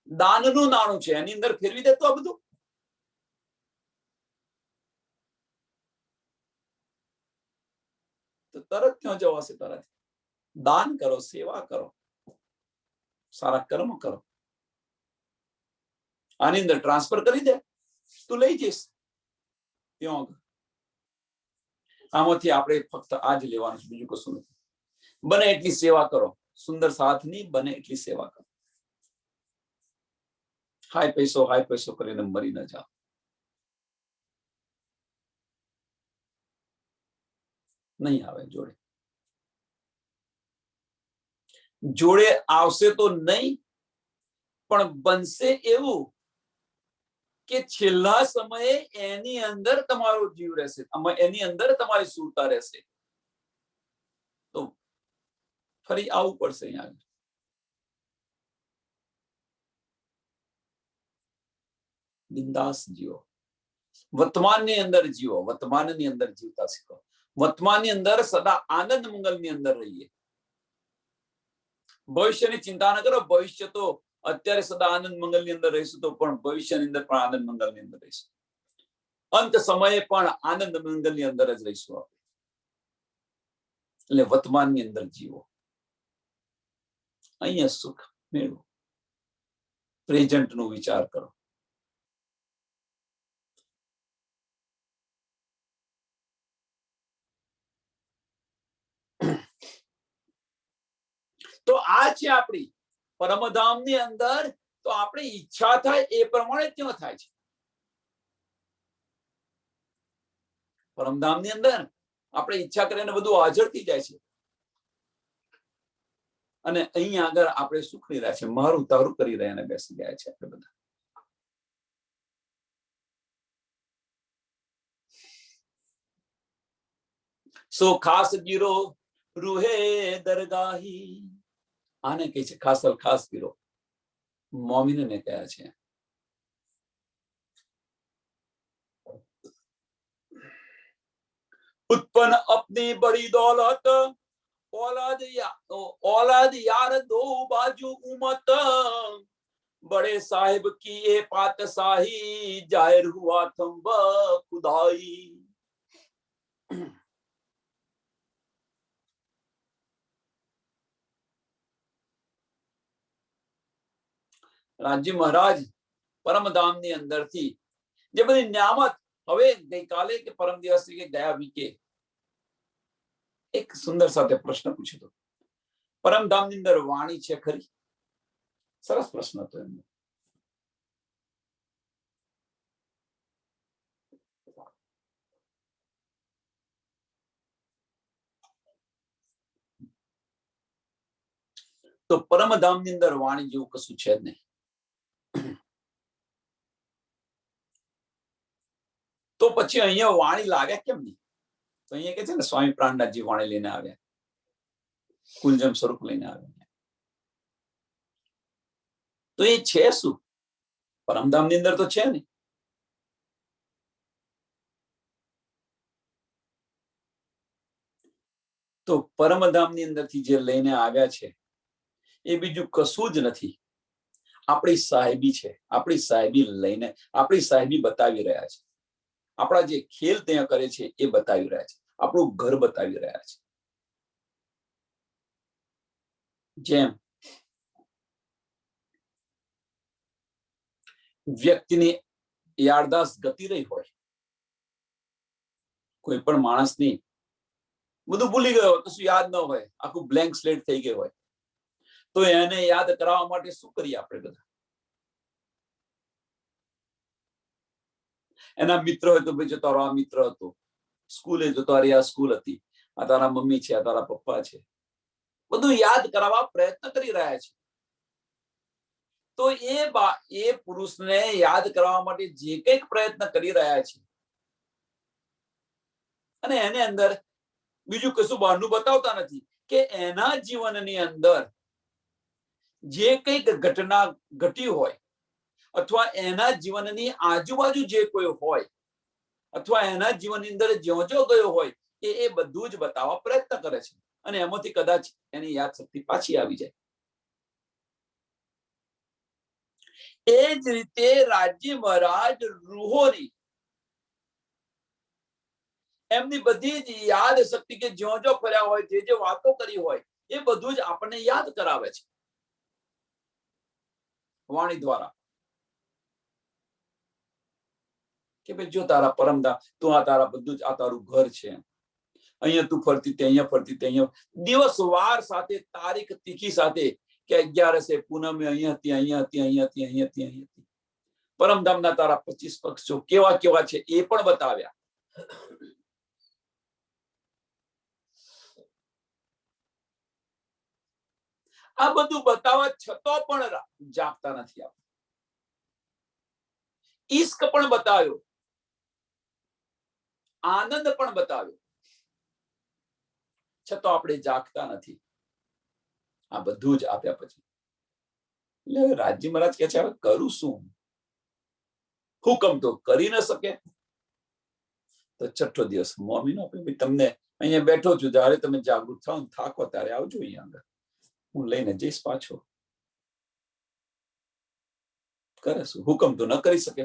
દાનનું નાણું છે, એની અંદર ફેરવી દેતો આ બધું. તો તરત ક્યાં જવાશે? તરત દાન કરો, સેવા કરો, સારા કર્મ કરો, આની અંદર ટ્રાન્સફર કરી દે, તું લઈ જઈશ ત્યાં. આમાંથી આપણે ફક્ત આ જ લેવાનું છે, બીજું કશું નથી. બને એટલી સેવા કરો, સુંદર સાથની બને એટલી સેવા કરો. હાય પૈસો કરીને મરી ન જાઓ. નહીં આવે જોડે. જોડે આવશે તો નહીં, પણ બનશે એવું કે છેલ્લા સમયે એની અંદર તમારો જીવ રહેશે, એની અંદર તમારી સુરતા રહેશે. તો ફરી આવવું પડશે અહીંયા. બિંદાસ જીવો, વર્તમાનની અંદર જીવો, વર્તમાનની અંદર જીવતા શીખો, વર્તમાનની અંદર સદા આનંદ મંગલની અંદર રહીએ. ભવિષ્યની ચિંતા ન કરો. ભવિષ્ય તો અત્યારે સદા આનંદ મંગલની અંદર રહીશું તો પણ ભવિષ્યની અંદર પણ આનંદ મંગલની અંદર રહીશું. અંત સમયે પણ આનંદ મંગલની અંદર જ રહીશું આપણે. એટલે વર્તમાનની અંદર જીવો, અહીંયા સુખ મેળવો, પ્રેઝન્ટ નો વિચાર કરો. તો આ છે આપણી પરમધામની અંદર. તો આપણી ઈચ્છા થાય એ પ્રમાણે ત્યાં થાય છે. પરમધામની અંદર આપણે ઈચ્છા કરીને બધું હાજર થઈ જાય છે. અને અહીંયા આગળ આપણે સુખ લઈ રહ્યા છે, મારું તારું કરી રહ્યા અને બેસી ગયા છે આપણે બધા. સો ખાસ ગીરો રૂહે દરગાહી, આને કહે છે ખાસલ ખાસ ગીરો. મોમિનને કહ્યા છે. उत्पन्न अपनी बड़ी दौलत, औलाद यार दो बाजू उमत, बड़े साहिब की ये पातशाही, जाहिर हुआ तुम खुदाई. રાજ્ય મહારાજ પરમધામની અંદરથી જે બધી નિયામત, હવે ગઈકાલે કે પરમ દિવસે કે ગયા વીકે એક સુંદર સાથે પ્રશ્ન પૂછ્યો હતો, પરમધામની અંદર વાણી છે ખરી? સરસ પ્રશ્ન હતો એમનો. તો પરમધામની અંદર વાણી જેવું કશું છે જ નહીં. તો પછી અહીંયા વાણી લાગે કેમ નહીં? તો અહીંયા કે છે ને સ્વામી પ્રાણનાથજી વાણી લઈને આવ્યા, કુલજમ સ્વરૂપ લઈને આવ્યા. તો એ છે શું? પરમધામની અંદર તો છે ને. તો પરમધામની અંદરથી જે લઈને આવ્યા છે એ બીજું કશું જ નથી, આપણી સાહેબી છે. આપણી સાહેબી લઈને, આપણી સાહેબી બતાવી રહ્યા છે. આપણા જે ખેલ ત્યાં કરે છે એ બતાવી રહ્યા છે, આપણું ઘર બતાવી રહ્યા છે. જેમ વ્યક્તિની યાદદાસ્ત ગતિ રહી હોય, કોઈ પણ માણસની બધું ભૂલી ગયો, કશું યાદ ન હોય, આખું બ્લેન્ક સ્લેટ થઈ ગયું હોય, તો એને યાદ કરાવવા માટે શું કરીએ આપણે બધા? એના મિત્ર હોય તો ભાઈ જો તારો આ મિત્ર હતો, સ્કૂલે જો તારી આ સ્કૂલ હતી, આ તારા મમ્મી છે, આ તારા પપ્પા છે, બધું યાદ કરાવવા પ્રયત્ન કરી રહ્યા છે. તો એ પુરુષને યાદ કરાવવા માટે જે કંઈક પ્રયત્ન કરી રહ્યા છે અને એને અંદર બીજું કશું બહારનું બતાવતા નથી, કે એના જીવનની અંદર જે કંઈક ઘટના ઘટી હોય અથવા એના જીવનની આજુબાજુ જે કોઈ હોય અથવા એના જીવનની અંદર જ્યો જ્યો ગયો હોય એ બધું જ બતાવવા પ્રયત્ન કરે છે અને એમાંથી કદાચ એની યાદશક્તિ પાછી આવી જાય. એ જ રીતે રાજી મહારાજ રૂહોની એમની બધી જ યાદ શક્તિ કે જ્યો જ્યો ફર્યા હોય, જે વાતો કરી હોય એ બધું જ આપણને યાદ કરાવે છે વાણી દ્વારા કે ભાઈ જો તારા પરમધામ, તું આ તારા બધું જ આ તારું ઘર છે, અહીંયા તું ફરતી તે અહીંયા ફરતી તે અહીંયા, દિવસ વાર સાથે તારીખ તિથિ સાથે કે 11 પૂનમે અહીંયા હતી અહીંયા હતી અહીંયા હતી અહીંયા હતી અહીંયા હતી. પરમધામના તારા 25 પક્ષો કેવા કેવા છે એ પણ બતાવ્યા. આ બધું બતાવવા છતાં પણ જાગતા નથી આપણે. ઈશ્ક પણ બતાવ્યો, આનંદ પણ બતાવ્યો, છતાં આપણે જાગતા નથી. આ બધું જ આપ્યા પછી એટલે રાજી મહારાજ કહે છે હવે કરું શું? હુકમ તો કરી ન શકે. તો છઠ્ઠો દિવસ મોમીનો આપ્યો, તમને અહીંયા બેઠો છું, જયારે તમે જાગૃત થાવ ને થાકો ત્યારે આવજો અહીંયા આગળ, હું લઈને જઈશ પાછો. કરે શું? હુકમ તો ન કરી શકે.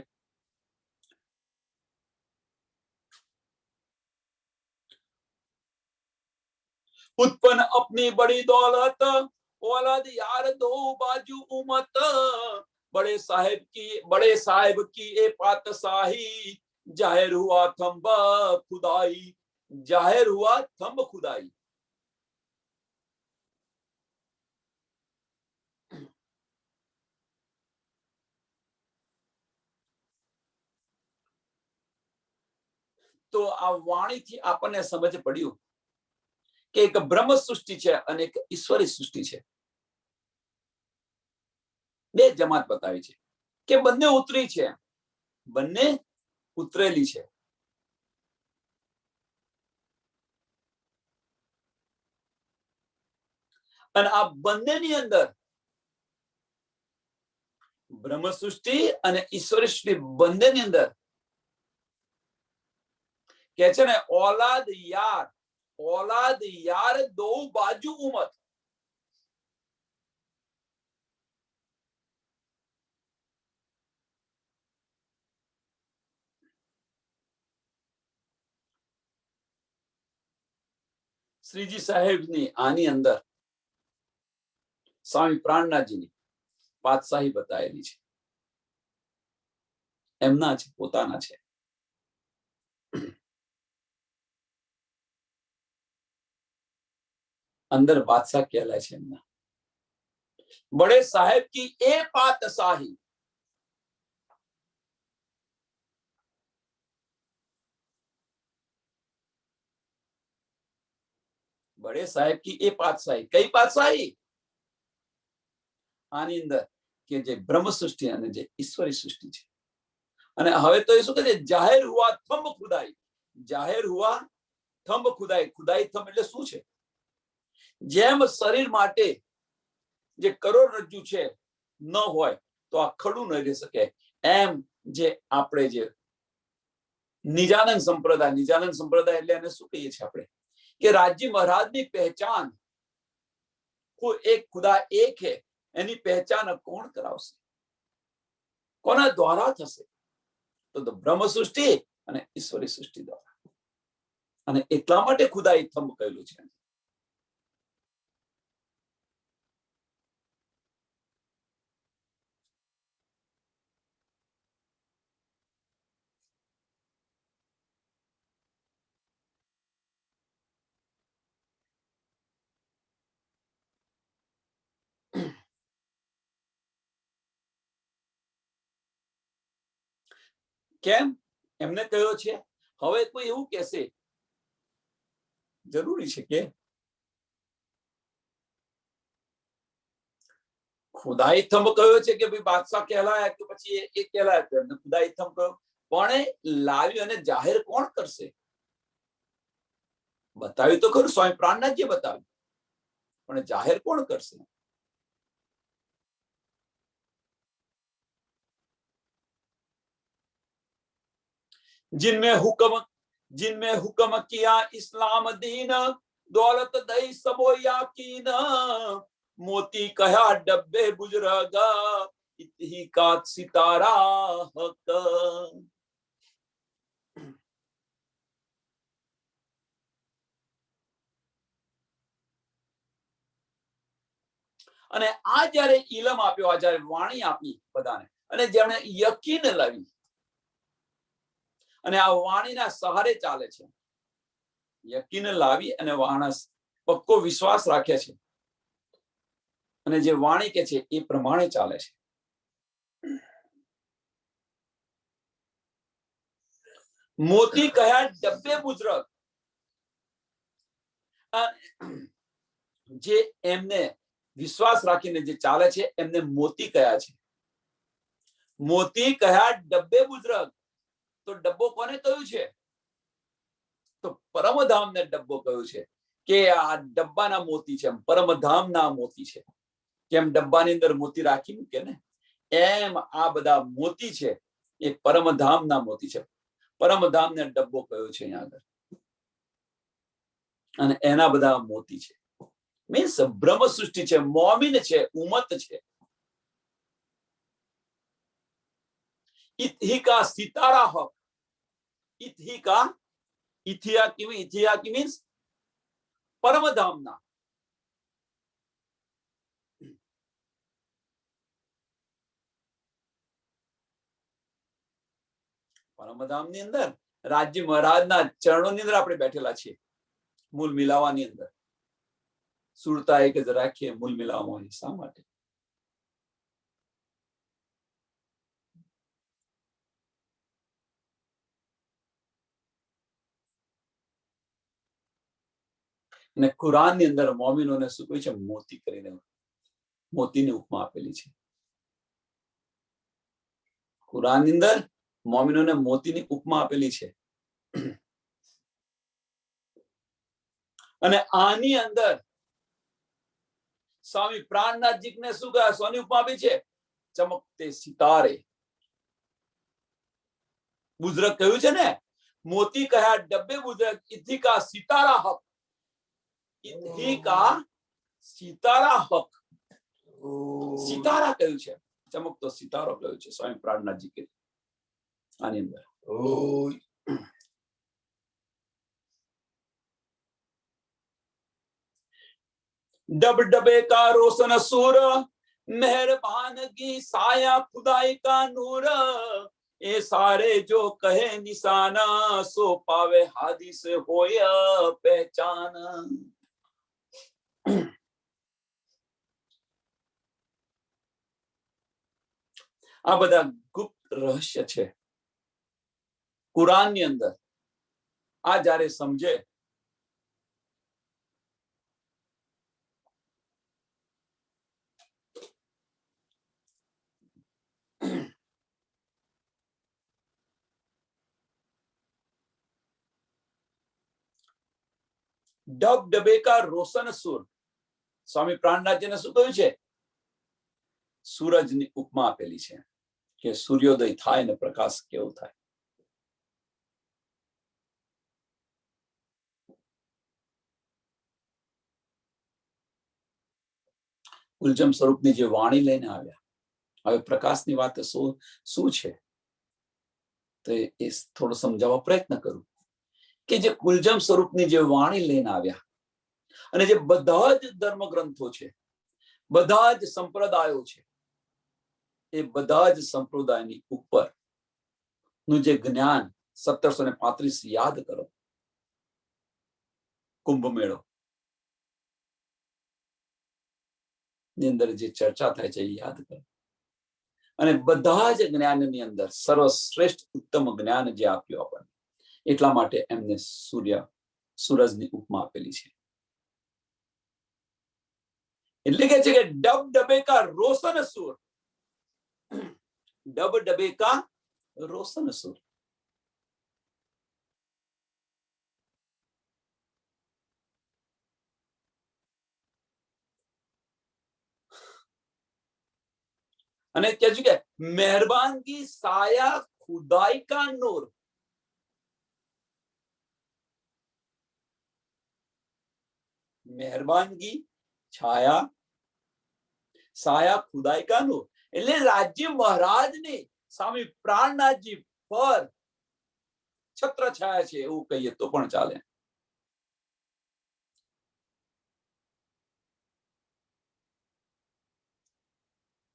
उत्पन्न अपनी बड़ी दौलत, औलाद यार दो बाजू उमत, बड़े साहेब की ए पातशाही, जाहिर हुआ थंब खुदाई, जाहिर हुआ थंब खुदाई. તો આ વાણીથી આપણને સમજ પડ્યું કે એક બ્રહ્મ સૃષ્ટિ છે અને એક ઈશ્વરી સૃષ્ટિ છે. બે જમાત બતાવી છે કે બંને ઉતરી છે, બંને ઉતરેલી છે. અને આ બંનેની અંદર બ્રહ્મ સૃષ્ટિ અને ઈશ્વરી સૃષ્ટિ બંનેની અંદર કે છે ને औलाद यार दो बाजू उमत. શ્રીજી સાહેબની આની અંદર સ્વામી પ્રાણનાથજીની પાતશાહી બતાવેલી છે. એમના છે, પોતાના છે. अंदर बादशाह कहलाय છે એમના. बड़े साहेब की ए पातशाही, बड़े साहेब की ए पातशाही. कई पातशाही? આની અંદર કે જે બ્રહ્મ સૃષ્ટિ અને જે ઈશ્વરી સૃષ્ટિ છે. અને હવે તો એ શું કહે છે? જાહેર હુઆ થંબ ખુદાઈ. જાહેર હુઆ થંબ ખુદાઈ. ખુદાઈ થંબ એટલે શું છે? જેમ શરીર માટે જે કરોડરજ્જુ છે ન હોય તો આ ખડું ન રહી શકે, એમ જે આપણે જે નિજાનંદ સંપ્રદાય એટલે એને શું કહીએ છીએ આપણે કે રાજી મહારાજની પહેચાન એક ખુદા એક હે, એની પહેચાન કોણ કરાવશે? કોના દ્વારા થશે? તો બ્રહ્મ સૃષ્ટિ અને ઈશ્વરી સૃષ્ટિ દ્વારા. અને એટલા માટે ખુદાઈ થંબ કહેલું છે. કેમ એમને કહ્યો છે? હવે કોઈ એવું કહેશે, જરૂરી છે કે ખુદાઈ થંબ કહ્યો છે કે ભાઈ બાદશાહ કહેલાય કે પછી એ કહેલાય, તો એમને ખુદાઈ થંબ કહ્યો. પણ લાવી અને જાહેર કોણ કરશે? બતાવ્યું તો ખરું, સ્વામી પ્રાણનાથજીએ બતાવ્યું. પણ જાહેર કોણ કરશે? जिनमें हुक्म किया इस्लाम दीन, दौलत दई सबो याकीन, मोती कहा डब्बे बुजुर्गा, इतही का सितारा हक। અને આ જ્યારે ઇલમ આપ્યો, આ જ્યારે વાણી આપી બધાને, અને જેમણે યકીન લાવી, અને આ વાણીના સહારે ચાલે છે, યકીન લાવી અને માણસ પક્કો વિશ્વાસ રાખે છે, અને જે વાણી કે છે એ પ્રમાણે ચાલે છે. મોતી કયા ડબ્બે બુજરગ, જે એમને વિશ્વાસ રાખીને જે ચાલે છે એમને મોતી કયા છે. મોતી કયા ડબ્બે બુજરગ, તો ડબ્બો કોને કહ્યું છે? તો પરમધામને ડબ્બો કહ્યું છે કે આ ડબ્બાના મોતી છે, પરમધામના મોતી છે. કેમ ડબ્બાની અંદર મોતી રાખી મૂકે ને, એમ આ બધા મોતી છે એ પરમધામના મોતી છે. પરમધામને ડબ્બો કયો છે અહીંયા આગળ, અને એના બધા મોતી છે. મીન્સ બ્રહ્મ સૃષ્ટિ છે, મોમિન છે, ઉમત છે. इतहिका सितारा हक, इतहिका, इथिया की मीन्स परमधामना. પરમધામની અંદર રાજ્ય મહારાજના ચરણોની અંદર આપણે બેઠેલા છીએ, મૂળ મિલાવાની અંદર. સુરતા એક જ રાખીએ મૂળ મિલાવવાની, શા માટે? અને કુરાનની અંદર મોમિનોને શું કહ્યું છે? મોતી કરીને, મોતીની ઉપમા આપેલી છે. કુરાનની અંદર મોમિનોને મોતીની ઉપમા આપેલી છે. અને આની અંદર સ્વામી પ્રાણનાથજીને શું કહે? સોની ઉપમા આપી છે? ચમકતે સિતારે. બુજરગ કહ્યું છે ને, મોતી કયા ડબ્બે બુજરગ, ઇથિકા સિતારા હક, ઇથિકા સિતારા હક. સિતારા કહ્યું છે, ચમકતો સિતારો કહ્યું છે સ્વામી પ્રાણનાથજી કે આની અંદર. डब डबे का रोशन सूर, मेहरबान की साया खुदाई का नूर, ये सारे जो कहे निशाना, सो पावे हादी से होया पहचान. આ બધા ગુપ્ત રહસ્ય છે કુરાનની અંદર. આ જ્યારે સમજે, ડબ ડબે કા રોશન સુર, સ્વામી પ્રાણનાથજીને શું કહ્યું છે? સૂરજની ઉપમા આપેલી છે કે સૂર્યોદય થાય ને પ્રકાશ કેવો થાય. કુલજમ સ્વરૂપની જે વાણી લઈને આવ્યા, હવે પ્રકાશની વાત શું છે તો એ થોડો સમજાવવા પ્રયત્ન કરું કે જે કુલજમ સ્વરૂપની જે વાણી લઈને આવ્યા, અને જે બધા જ ધર્મ ગ્રંથો છે, બધા જ સંપ્રદાયો છે, એ બધા જ સંપ્રદાયની ઉપર નું જે જ્ઞાન 1735 યાદ કરો, કુંભ મેળો ની અંદર જે ચર્ચા થાય છે એ યાદ કરો. અને બધા જ જ્ઞાનની અંદર સર્વશ્રેષ્ઠ ઉત્તમ જ્ઞાન જે આપ્યું આપણને, એટલા માટે એમને સૂરજની ઉપમા આપેલી છે. એટલે કે છે કે ડબ ડબે કા રોશન સુર, डब डबे का रोशन सुर. અને કહે છે કે મહેરબાનગી સાયા ખુદાઈ કા નૂર, મહેરબાનગી છાયા સાયા ખુદાઈ કા નૂર, એટલે રાજ્ય મહારાજની સ્વામી પ્રાણનાથજી પર છત્ર છાયા છે એવું કહીએ તો પણ ચાલે.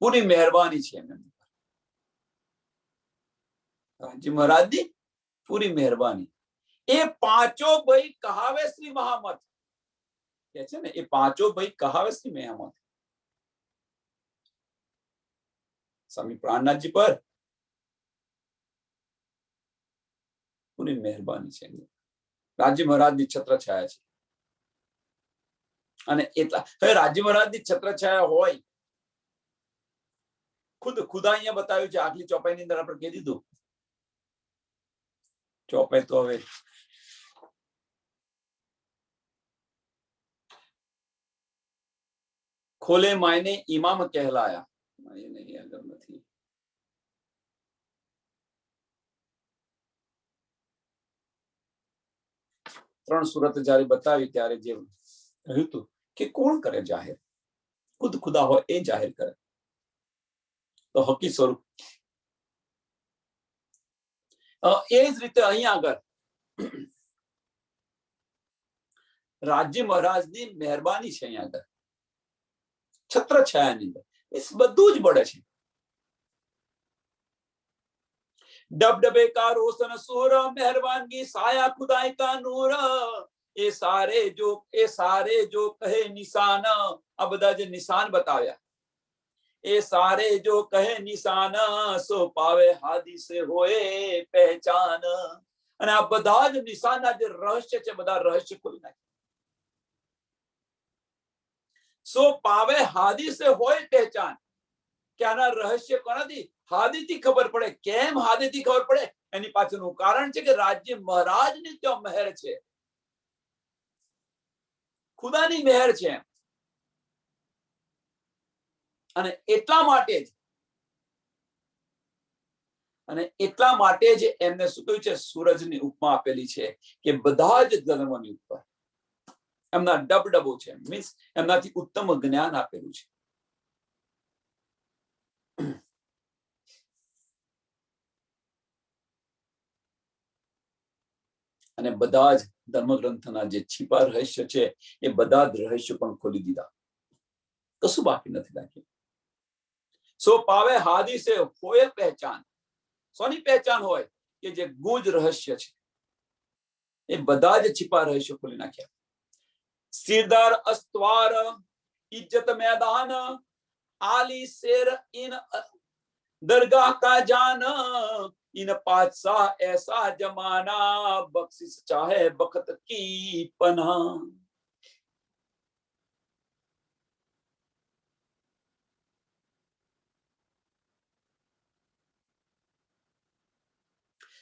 પૂરી મહેરબાની છે એમની પર, રાજ્ય મહારાજની પૂરી મહેરબાની. એ પાંચો ભાઈ કહાવે શ્રી મહામત કે છે ને, એ પાંચો ભાઈ કહાવે શ્રી મહામત સ્વામી પ્રાણનાથજી પર પૂરી મહેરબાની છે, રાજ્ય મહારાજની છત્ર છાયા છે. અને એટલા હવે રાજ્ય મહારાજની છત્ર છાયા હોય, ખુદા અહીંયા બતાવ્યું છે. આટલી ચોપાઈની અંદર આપણે કહી દીધું. ચોપાઈ તો હવે ખોલે માયને ઇમામ કહેલાયા, નહીં આગળ નથી. ત્રણ સુરત જયારે બતાવી ત્યારે જે કહ્યું હતું કે કોણ કરે જાહેર, ખુદ ખુદા હોય એ જાહેર કરે. તો હકી સ્વરૂપ એ જ રીતે અહીંયા આગળ રાજ્ય મહારાજની મહેરબાની છે. અહીંયા આગળ છત્ર છાયાની અંદર એ બધું જ બળે છે. डबडबे का रोशन सूर, मेहरबानगी साया खुदाई का नूर, એ સારે જો કહે નિશાન, આ બધા જે નિશાન બતાવ્યા, એ સારે જો કહે નિશાન, સો પાવે હાદી સે હોએ પહેચાન. અને આ બધા જ નિશાનના જે રહસ્ય છે, બધા રહસ્ય ખોલી નાખે. સો પાવે હાદી સે હોય પહેચાન, કે આના રહસ્ય કોનાથી? હાદીથી ખબર પડે. કેમ હાદીથી ખબર પડે? એની પાછળનું કારણ છે કે રાજ્ય મહારાજની ત્યાં મહેર છે, ખુદાની મહેર છે. અને એટલા માટે જ એમને શું કહ્યું છે? સૂરજની ઉપમા આપેલી છે કે બધા જ ધર્મોની ઉપર એમના ડબડબો છે, મીન્સ એમનાથી ઉત્તમ જ્ઞાન આપેલું છે. અને બધા જ ધર્મગ્રંથના જે છીપા રહસ્ય છે, એ બધા જ રહસ્યો પણ ખોલી દીધા, કશું બાકી નથી રાખ્યું. સો પાવે હાદી સે હોય પહેચાન, સોની પહેચાન હોય? કે જે ગુજ રહસ્ય છે, એ બધા જ છીપા રહસ્યો ખોલી નાખ્યા. સિરદાર અસ્તવાર ઇજ્જત मैदान, आली शेर इन दरगाह का जान, इन पातशाह ऐसा जमाना, बख्शिश चाहे बखत की पनाह.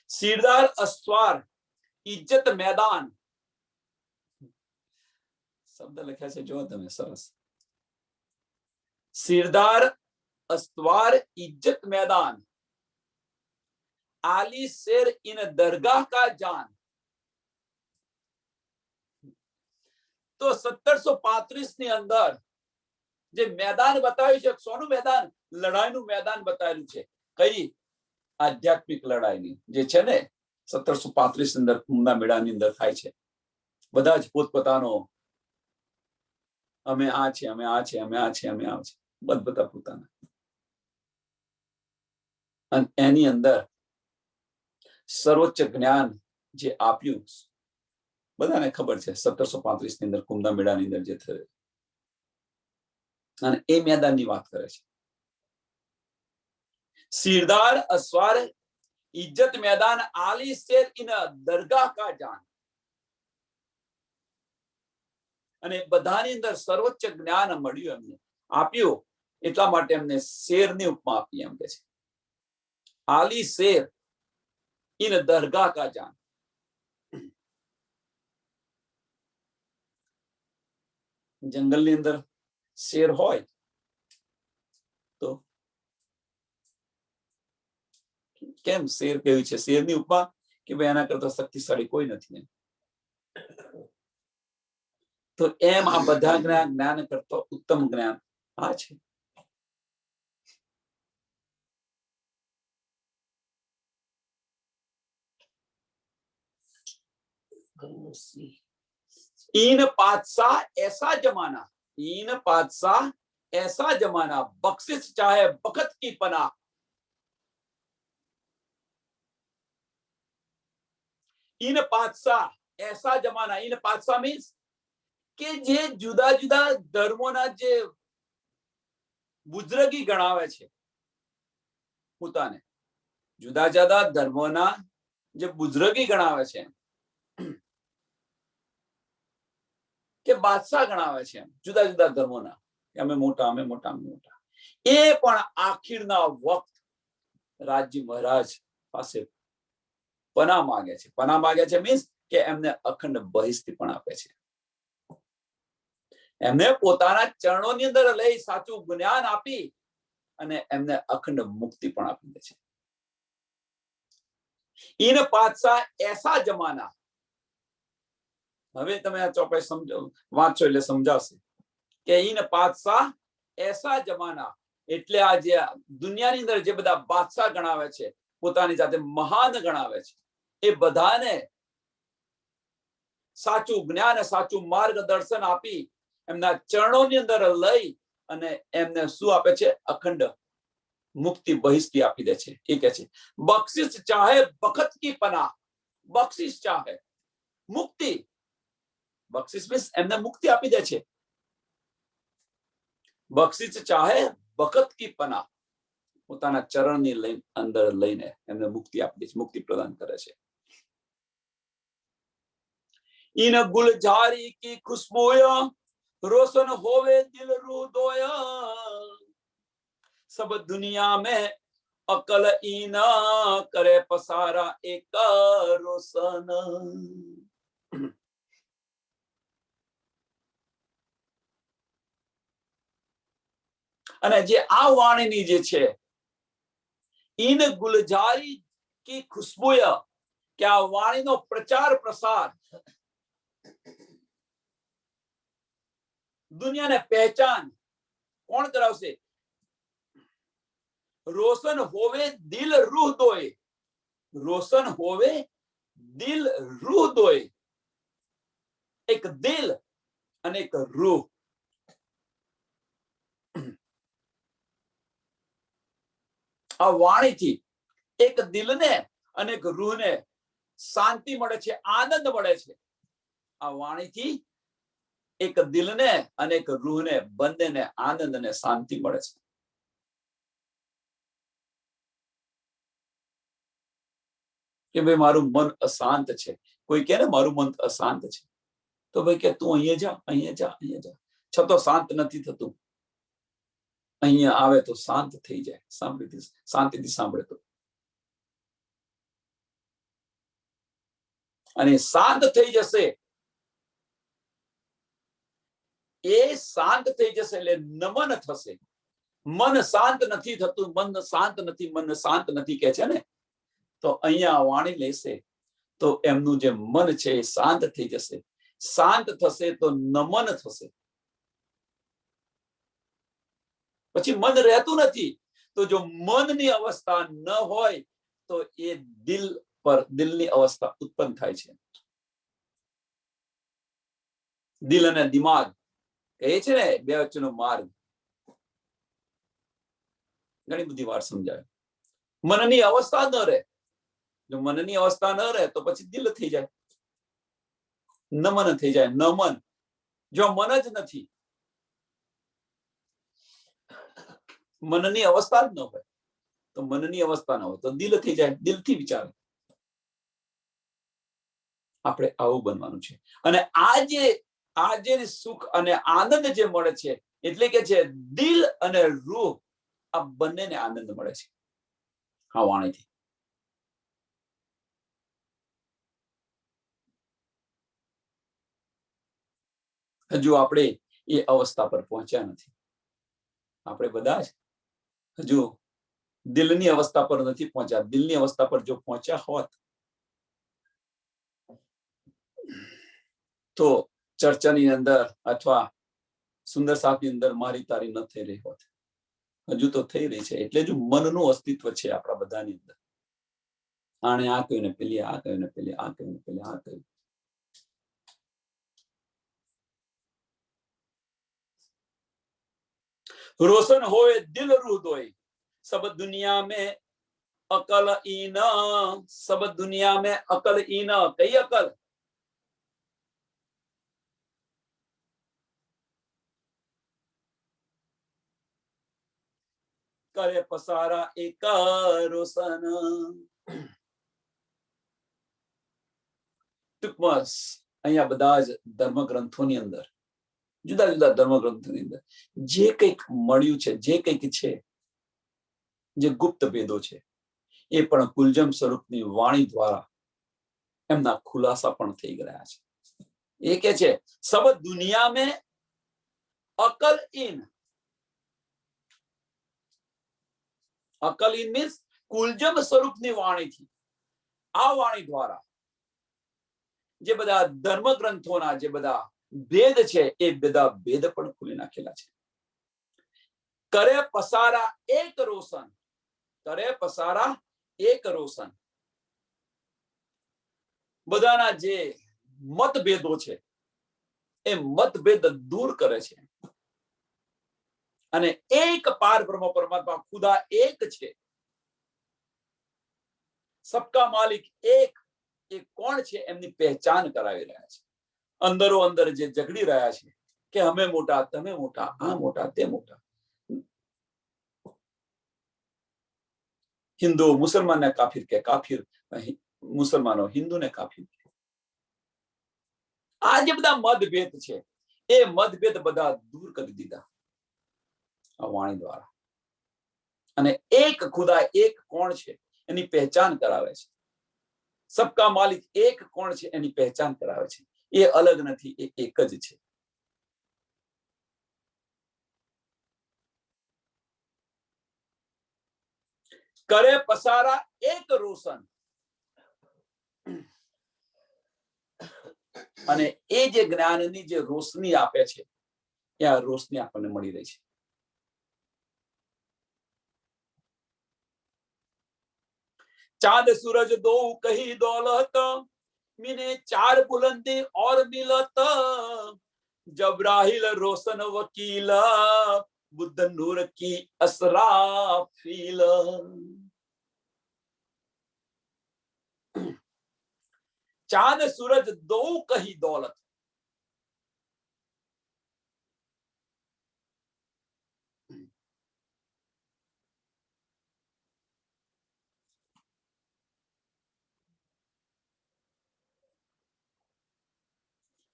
सिरदार अस्वार इज्जत मैदान, શબ્દ લખ્યા છે જો તમે, સરસ. સિરદાર અસ્તવાર ઇજ્જત मैदान, आली शेर इन दरगाह का जान. તો 1735 ની અંદર જે મેદાન બતાવ્યું છે, સોનું મેદાન? લડાઈનું મેદાન બતાવેલું છે. કઈ? આધ્યાત્મિક લડાઈની જે છે ને 1735 અંદર કુંભના મેળાની અંદર થાય છે. બધા જ પોતપોતાનો, અમે આ છે, અમે આ છે, અમે આ છે, અમે આ છે, બધા પોતાના. અને એની અંદર સર્વોચ્ચ જ્ઞાન જે આપ્યું, બધાને ખબર છે 1735 ની અંદર કુંભના મેળાની અંદર જે થયું, અને એ મેદાનની વાત કરે છે. सिरदार अस्वार इज्जत मैदान, आली शेर इन दरगाह का जान. અને બધાની અંદર સર્વોચ્ચ જ્ઞાન મળ્યું, એમને આપ્યું, એટલા માટે એમને શેરની ઉપમા આપી. એમ કે છે આલી શેર ઇન દરગાહ કા જાન. જંગલની અંદર શેર હોય તો કેમ શેર કેવી છે? શેરની ઉપમા કે ભાઈ એના કરતા શક્તિશાળી કોઈ નથી. તો એમ આ બધા જ્ઞાન કરતા ઉત્તમ જ્ઞાન આ છે. इन पातशाह ऐसा जमाना, इन पातशाह ऐसा जमाना, बख्शिश चाहे बखत की पना. इन पातशाह ऐसा जमाना, इन पातशाह मीन्स કે જે જુદા જુદા ધર્મોના જે બુજરગી ગણાવે છે પોતાને, જુદા જુદા ધર્મોના જે બુજરગી ગણાવે છે કે બાદશાહ ગણાવે છે જુદા જુદા ધર્મોના, અમે મોટા અમે મોટા અમે મોટા, એ પણ આખીરના વખત રાજ્ય મહારાજ પાસે પના માંગે છે. પના માંગે છે મીન્સ કે એમને અખંડ બહિષ્ઠી પણ આપે છે. એમને પોતાના ચરણોની અંદર લઈ સાચું જ્ઞાન આપી અને એમને અખંડ મુક્તિ પણ આપી દે છે. इन पातशाह ऐसा जमाना. હવે તમે આ ચોપાઈ સમજો, વાંચો એટલે સમજાશે કે इन पातशाह ऐसा जमाना એટલે આ જે દુનિયાની અંદર જે બધા બાદશાહ ગણાવે છે, પોતાની જાતે મહાન ગણાવે છે, એ બધાને સાચું જ્ઞાન, સાચું માર્ગદર્શન આપી એમના ચરણોની અંદર લઈ અને એમને શું આપે છે? અખંડ મુક્તિ બહિષ્ઠી આપી દે છે. એ કહે છે બખ્શિશ ચાહે બખત કી પના. બખ્શિશ ચાહે મુક્તિ, બખ્શિશ મીન્સ એમને મુક્તિ આપી દે છે. બખ્શિશ ચાહે બખત કી પના, પોતાના ચરણની લઈને અંદર લઈને એમને મુક્તિ આપી દે છે, મુક્તિ પ્રદાન કરે છે. इन गुलजारी की खुशबूया रोशन होवे दिल रूदोया. सब दुनिया में अकल ईना करे पसारा एक रोशन. અને જે આ વાણીની જે છે इन गुलजारी की खुशबूया, કે આ વાણીનો પ્રચાર પ્રસાર દુનિયાને પહેચાન કોણ કરાવશે? રોશન હોવે દિલ રૂહ દોય. રોશન હોવે દિલ રૂહ દોય. એક દિલ અને એક રૂહ. આ વાણીથી એક દિલને અને એક રૂહને શાંતિ મળે છે, આનંદ મળે છે. આ વાણીથી એક દિલને અને એક રૂહને બંનેને આનંદ અને શાંતિ મળે છે. કે ભાઈ મારું મન અશાંત છે, કોઈ કહે ને મારું મન અશાંત છે, તો ભાઈ કે તું અહીંયા જા, અહીંયા જા, અહીંયા જા. છતાં શાંત નથી થતું. અહીંયા આવે તો શાંત થઈ જાય, શાંતિથી સાંભળે તો. અને શાંત થઈ જશે, એ શાંત થઈ જશે એટલે નમન થશે. મન શાંત નથી થતું, મન શાંત નથી, મન શાંત નથી કે છે ને, તો અહીંયા વાણી લેશે તો એમનું જે મન છે એ શાંત થઈ જશે. શાંત થશે તો નમન થશે. પછી મન રહેતું નથી. તો જો મનની અવસ્થા ન હોય તો એ દિલ પર દિલની અવસ્થા ઉત્પન્ન થાય છે. દિલ અને દિમાગ કહે છે ને બે વચ્ચેનો માર્ગ, ઘણી બધી વાર સમજાય. મનની અવસ્થા ન રહે, જો મનની અવસ્થા ન રહે તો પછી દિલ થઈ જાય, નમન થઈ જાય. નમન, જો મન જ નથી, મનની અવસ્થા જ ન હોય તો મનની અવસ્થા ન હોય તો દિલ થઈ જાય, દિલથી વિચારે. આપણે આવું બનવાનું છે. અને આજે સુખ અને આનંદ જે મળે છે એટલે કે છે દિલ અને રૂહ, આ બંનેને આનંદ મળે છે આ વાણીથી. હજુ આપણે એ અવસ્થા પર પહોંચ્યા નથી. આપણે બધા જ હજુ દિલની અવસ્થા પર નથી પહોંચ્યા. દિલની અવસ્થા પર જો પહોંચ્યા હોત તો ચર્ચાની અંદર અથવા સુંદર સાપની અંદર મારી તારી ન થઈ રહી હોત. હજુ તો થઈ રહી છે. એટલે જ મનનું અસ્તિત્વ છે આપણા બધાની અંદર. આણે આ કહ્યું ને પેલી આ કહ્યું ને પેલી આ કહ્યું ને પેલી આ કહ્યું. रोशन होए दिल रूदोय, सब दुनिया में अकल ईना, सब दुनिया में अकल ईना. कई अकल? करे पसारा एक रोशन. ટૂંકમાં અહીંયા બધા જ ધર્મ ગ્રંથોની અંદર, જુદા જુદા ધર્મ ગ્રંથોની અંદર જે કંઈક મળ્યું છે, જે કંઈક છે, જે ગુપ્ત ભેદો છે, એ પણ કુલજમ સ્વરૂપની વાણી દ્વારા એમના ખુલાસા પણ થઈ ગયા છે. એ કે છે સબ દુનિયા में अकल इन. अकल इन मीन्स કુલજમ સ્વરૂપની વાણીથી, આ વાણી દ્વારા જે બધા ધર્મ ગ્રંથોના જે બધા ભેદ છે એ બધા ભેદ પણ ખુલી નાખેલા છે. કરે પસારા એક રોશન, કરે પસારા એક રોશન. બધાના જે મતભેદો છે એ મતભેદ દૂર કરે છે અને એક પાર બ્રહ્મ પરમાત્મા ખુદા એક છે, सबका मालिक एक, એ કોણ છે એમની પહેચાન કરાવી રહ્યા છે. અંદરો અંદર જે ઝઘડી રહ્યા છે કે અમે મોટા, તમે મોટા, આ મોટા, તે મોટા, હિન્દુ મુસલમાનને કાફિર કે કાફિર મુસલમાનો હિન્દુને કાફિર કે. આ જે બધા મતભેદ છે એ મતભેદ બધા દૂર કરી દીધા આ વાણી દ્વારા અને એક ખુદા એક કોણ છે એની પહેચાન કરાવે છે. सबका मालिक एक कोण છે એની પહેચાન કરાવે છે. એ અલગ નથી, એ એક જ છે. કરે પસારા એક રોશન. અને એ જે જ્ઞાનની જે રોશની આપે છે એ આ રોશની આપણને મળી રહી છે. चांद सूरज दो कही दौलत, मीने चार बुलंदी और मिलत, जबराहिल रोशन वकील, बुद्ध नूर की असराफील. चांद सूरज दो कही दौलत.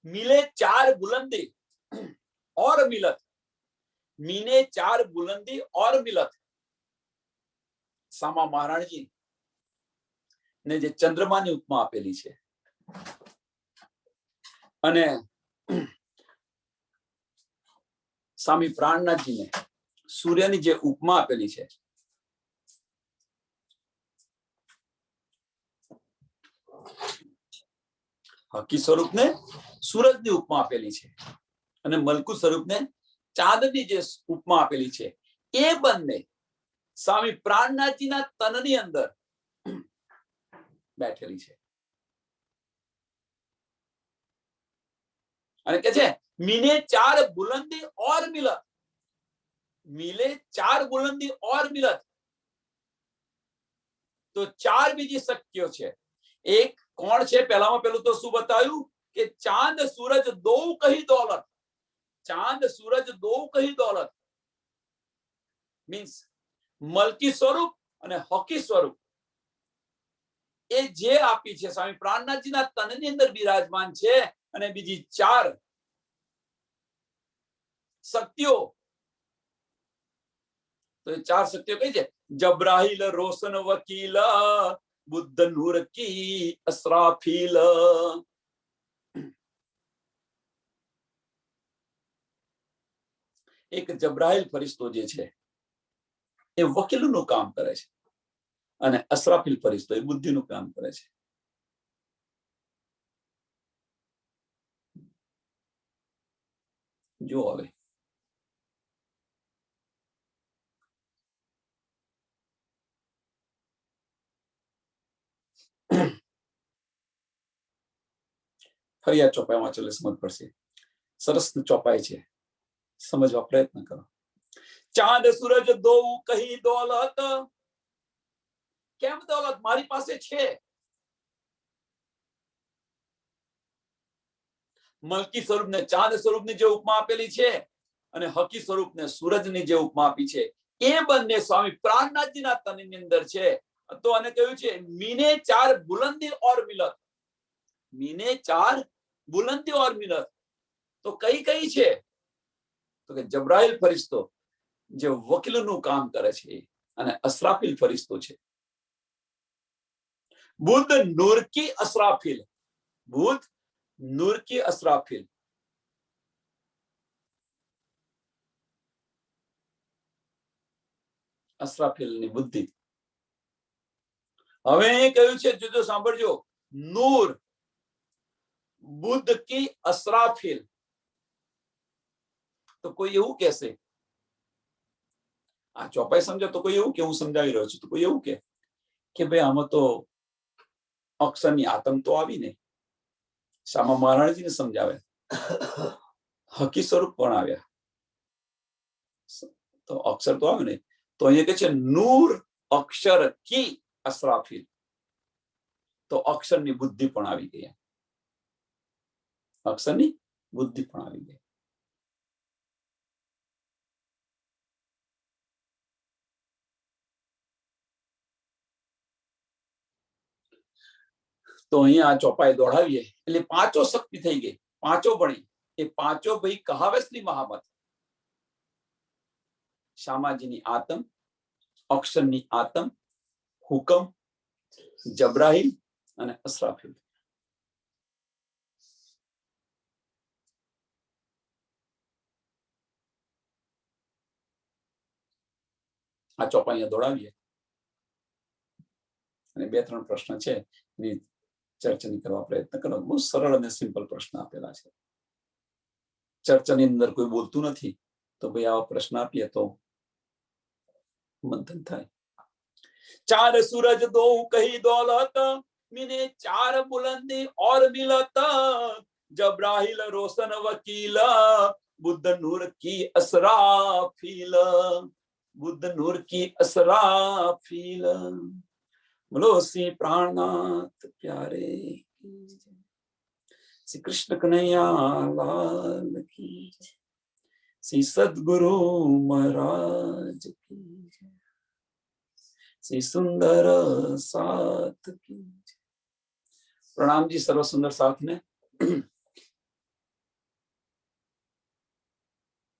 मिले चार बुलंदी और मिलत. मीने चार बुलंदी और मिलत. सामा महाराज जी ने जे चंद्रमाની ઉપમા આપેલી છે અને સ્વામી પ્રાણનાથજીને સૂર્યની જે ઉપમા આપેલી છે, હકી સ્વરૂપને સૂરજની ઉપમા આપેલી છે અને મલકુ સ્વરૂપને ચાંદની જે ઉપમા આપેલી છે, એ બંને સ્વામી પ્રાણનાથજીના તનની અંદર બેઠેલી છે. અને કે છે મીને ચાર બુલંદી ઓર મિલત. मिले चार बुलंदी और मिलत. तो चार बीजी शक्तियों છે. एक કોણ છે? પહેલામાં પહેલું તો શું બતાવ્યું કે ચાંદ સૂરજ દો કહી દોલત. ચાંદ સૂરજ દો કહી દોલત મીન્સ મલકી સ્વરૂપ અને હકી સ્વરૂપ એ જે આપી છે સ્વામી પ્રાણનાથજીના તનની અંદર બિરાજમાન છે. અને બીજી ચાર શક્તિઓ, तो चार शक्तियों कही છે जबराहिल रोशन वकील, बुद्ध नूर की असराफील. एक जबराहिल फरिश्तो જે છે એ વકીલનું કામ કરે છે અને અસરાફીલ ફરિશ્તો એ બુદ્ધિનું કામ કરે છે. જો હવે ફરી આ ચોપાઈ વાંચો એટલે સમજ પડશે. સરસ ચોપાઈ છે, સમજવા પ્રયત્ન કરો. ચાંદ સૂરજ દો કહી દોલત. કેમ દોલત મારી પાસે છે? મલકી સ્વરૂપને ચાંદ સ્વરૂપની જે ઉપમા આપેલી છે અને હકી સ્વરૂપને સૂરજની જે ઉપમા આપી છે, એ બંને સ્વામી પ્રાણનાથજીના તનની અંદર છે. તો આને કહ્યું છે મીને ચાર બુલંદી ઓર મિલત. મીને ચાર બુલંદી ઓર મિલત. તો કઈ કઈ છે? તો કે જબ્રાઈલ ફરિશ્તો જે વકીલનું કામ કરે છે અને અસરાફીલ ફરિશ્તો છે. બુદ્ધ નૂર કી અસરાફીલ. બુદ્ધ નૂર કી અસરાફીલ. અસરાફીલની બુદ્ધિ. હવે એ કહ્યું છે, જો સાંભળજો, નૂર બુદ્ધ કી અસરાફીલ. તો કોઈ એવું કહેશે, આ ચોપાઈ સમજો તો કોઈ એવું કે હું સમજાવી રહ્યો છું, તો કોઈ એવું કે ભાઈ આમાં તો અક્ષરની આતમ તો આવી ને. શામા મહારાજજીને સમજાવે, હકી સ્વરૂપ પણ આવ્યા, તો અક્ષર તો આવે ને. તો અહીંયા કે છે નૂર અક્ષર કી અસરાફીલ. તો અક્ષરની બુદ્ધિ પણ આવી ગઈ. અક્ષરની બુદ્ધિ પણ આવી ગઈ. તો અહીંયા આ ચોપાઈ દોડાવીએ એટલે પાંચો શક્તિ થઈ ગઈ, પાંચો ભણી. એ પાંચો ભાઈ કહાવે શ્રી મહામત. શામાજીની આતમ, અક્ષરની આતમ, હુકમ, જબ્રાહીલ અને અસરાફીલ. આ ચોપા અહીંયા દોડાવીએ અને બે ત્રણ પ્રશ્ન છે એની ચર્ચાની કરવા પ્રયત્ન કરો. બહુ સરળ અને સિમ્પલ પ્રશ્ન આપેલા છે. ચર્ચાની અંદર કોઈ બોલતું નથી તો ભાઈ આવા પ્રશ્ન આપીએ તો મંથન થાય. ચાર સૂરજ દો કહી દોલત, મીને ચાર બુલંદી और मिलत. जब्राहिल रोशन वकील, बुद्ध नूर की असराफील. बुद्ध नूर की असराफील. बोलो श्री प्राणनाथ प्यारे श्री कृष्ण कन्हैया लाल की, श्री सद्गुरु महाराज की, श्री सुंदर साथ की. प्रणाम जी सर्व सुंदर साथ ने.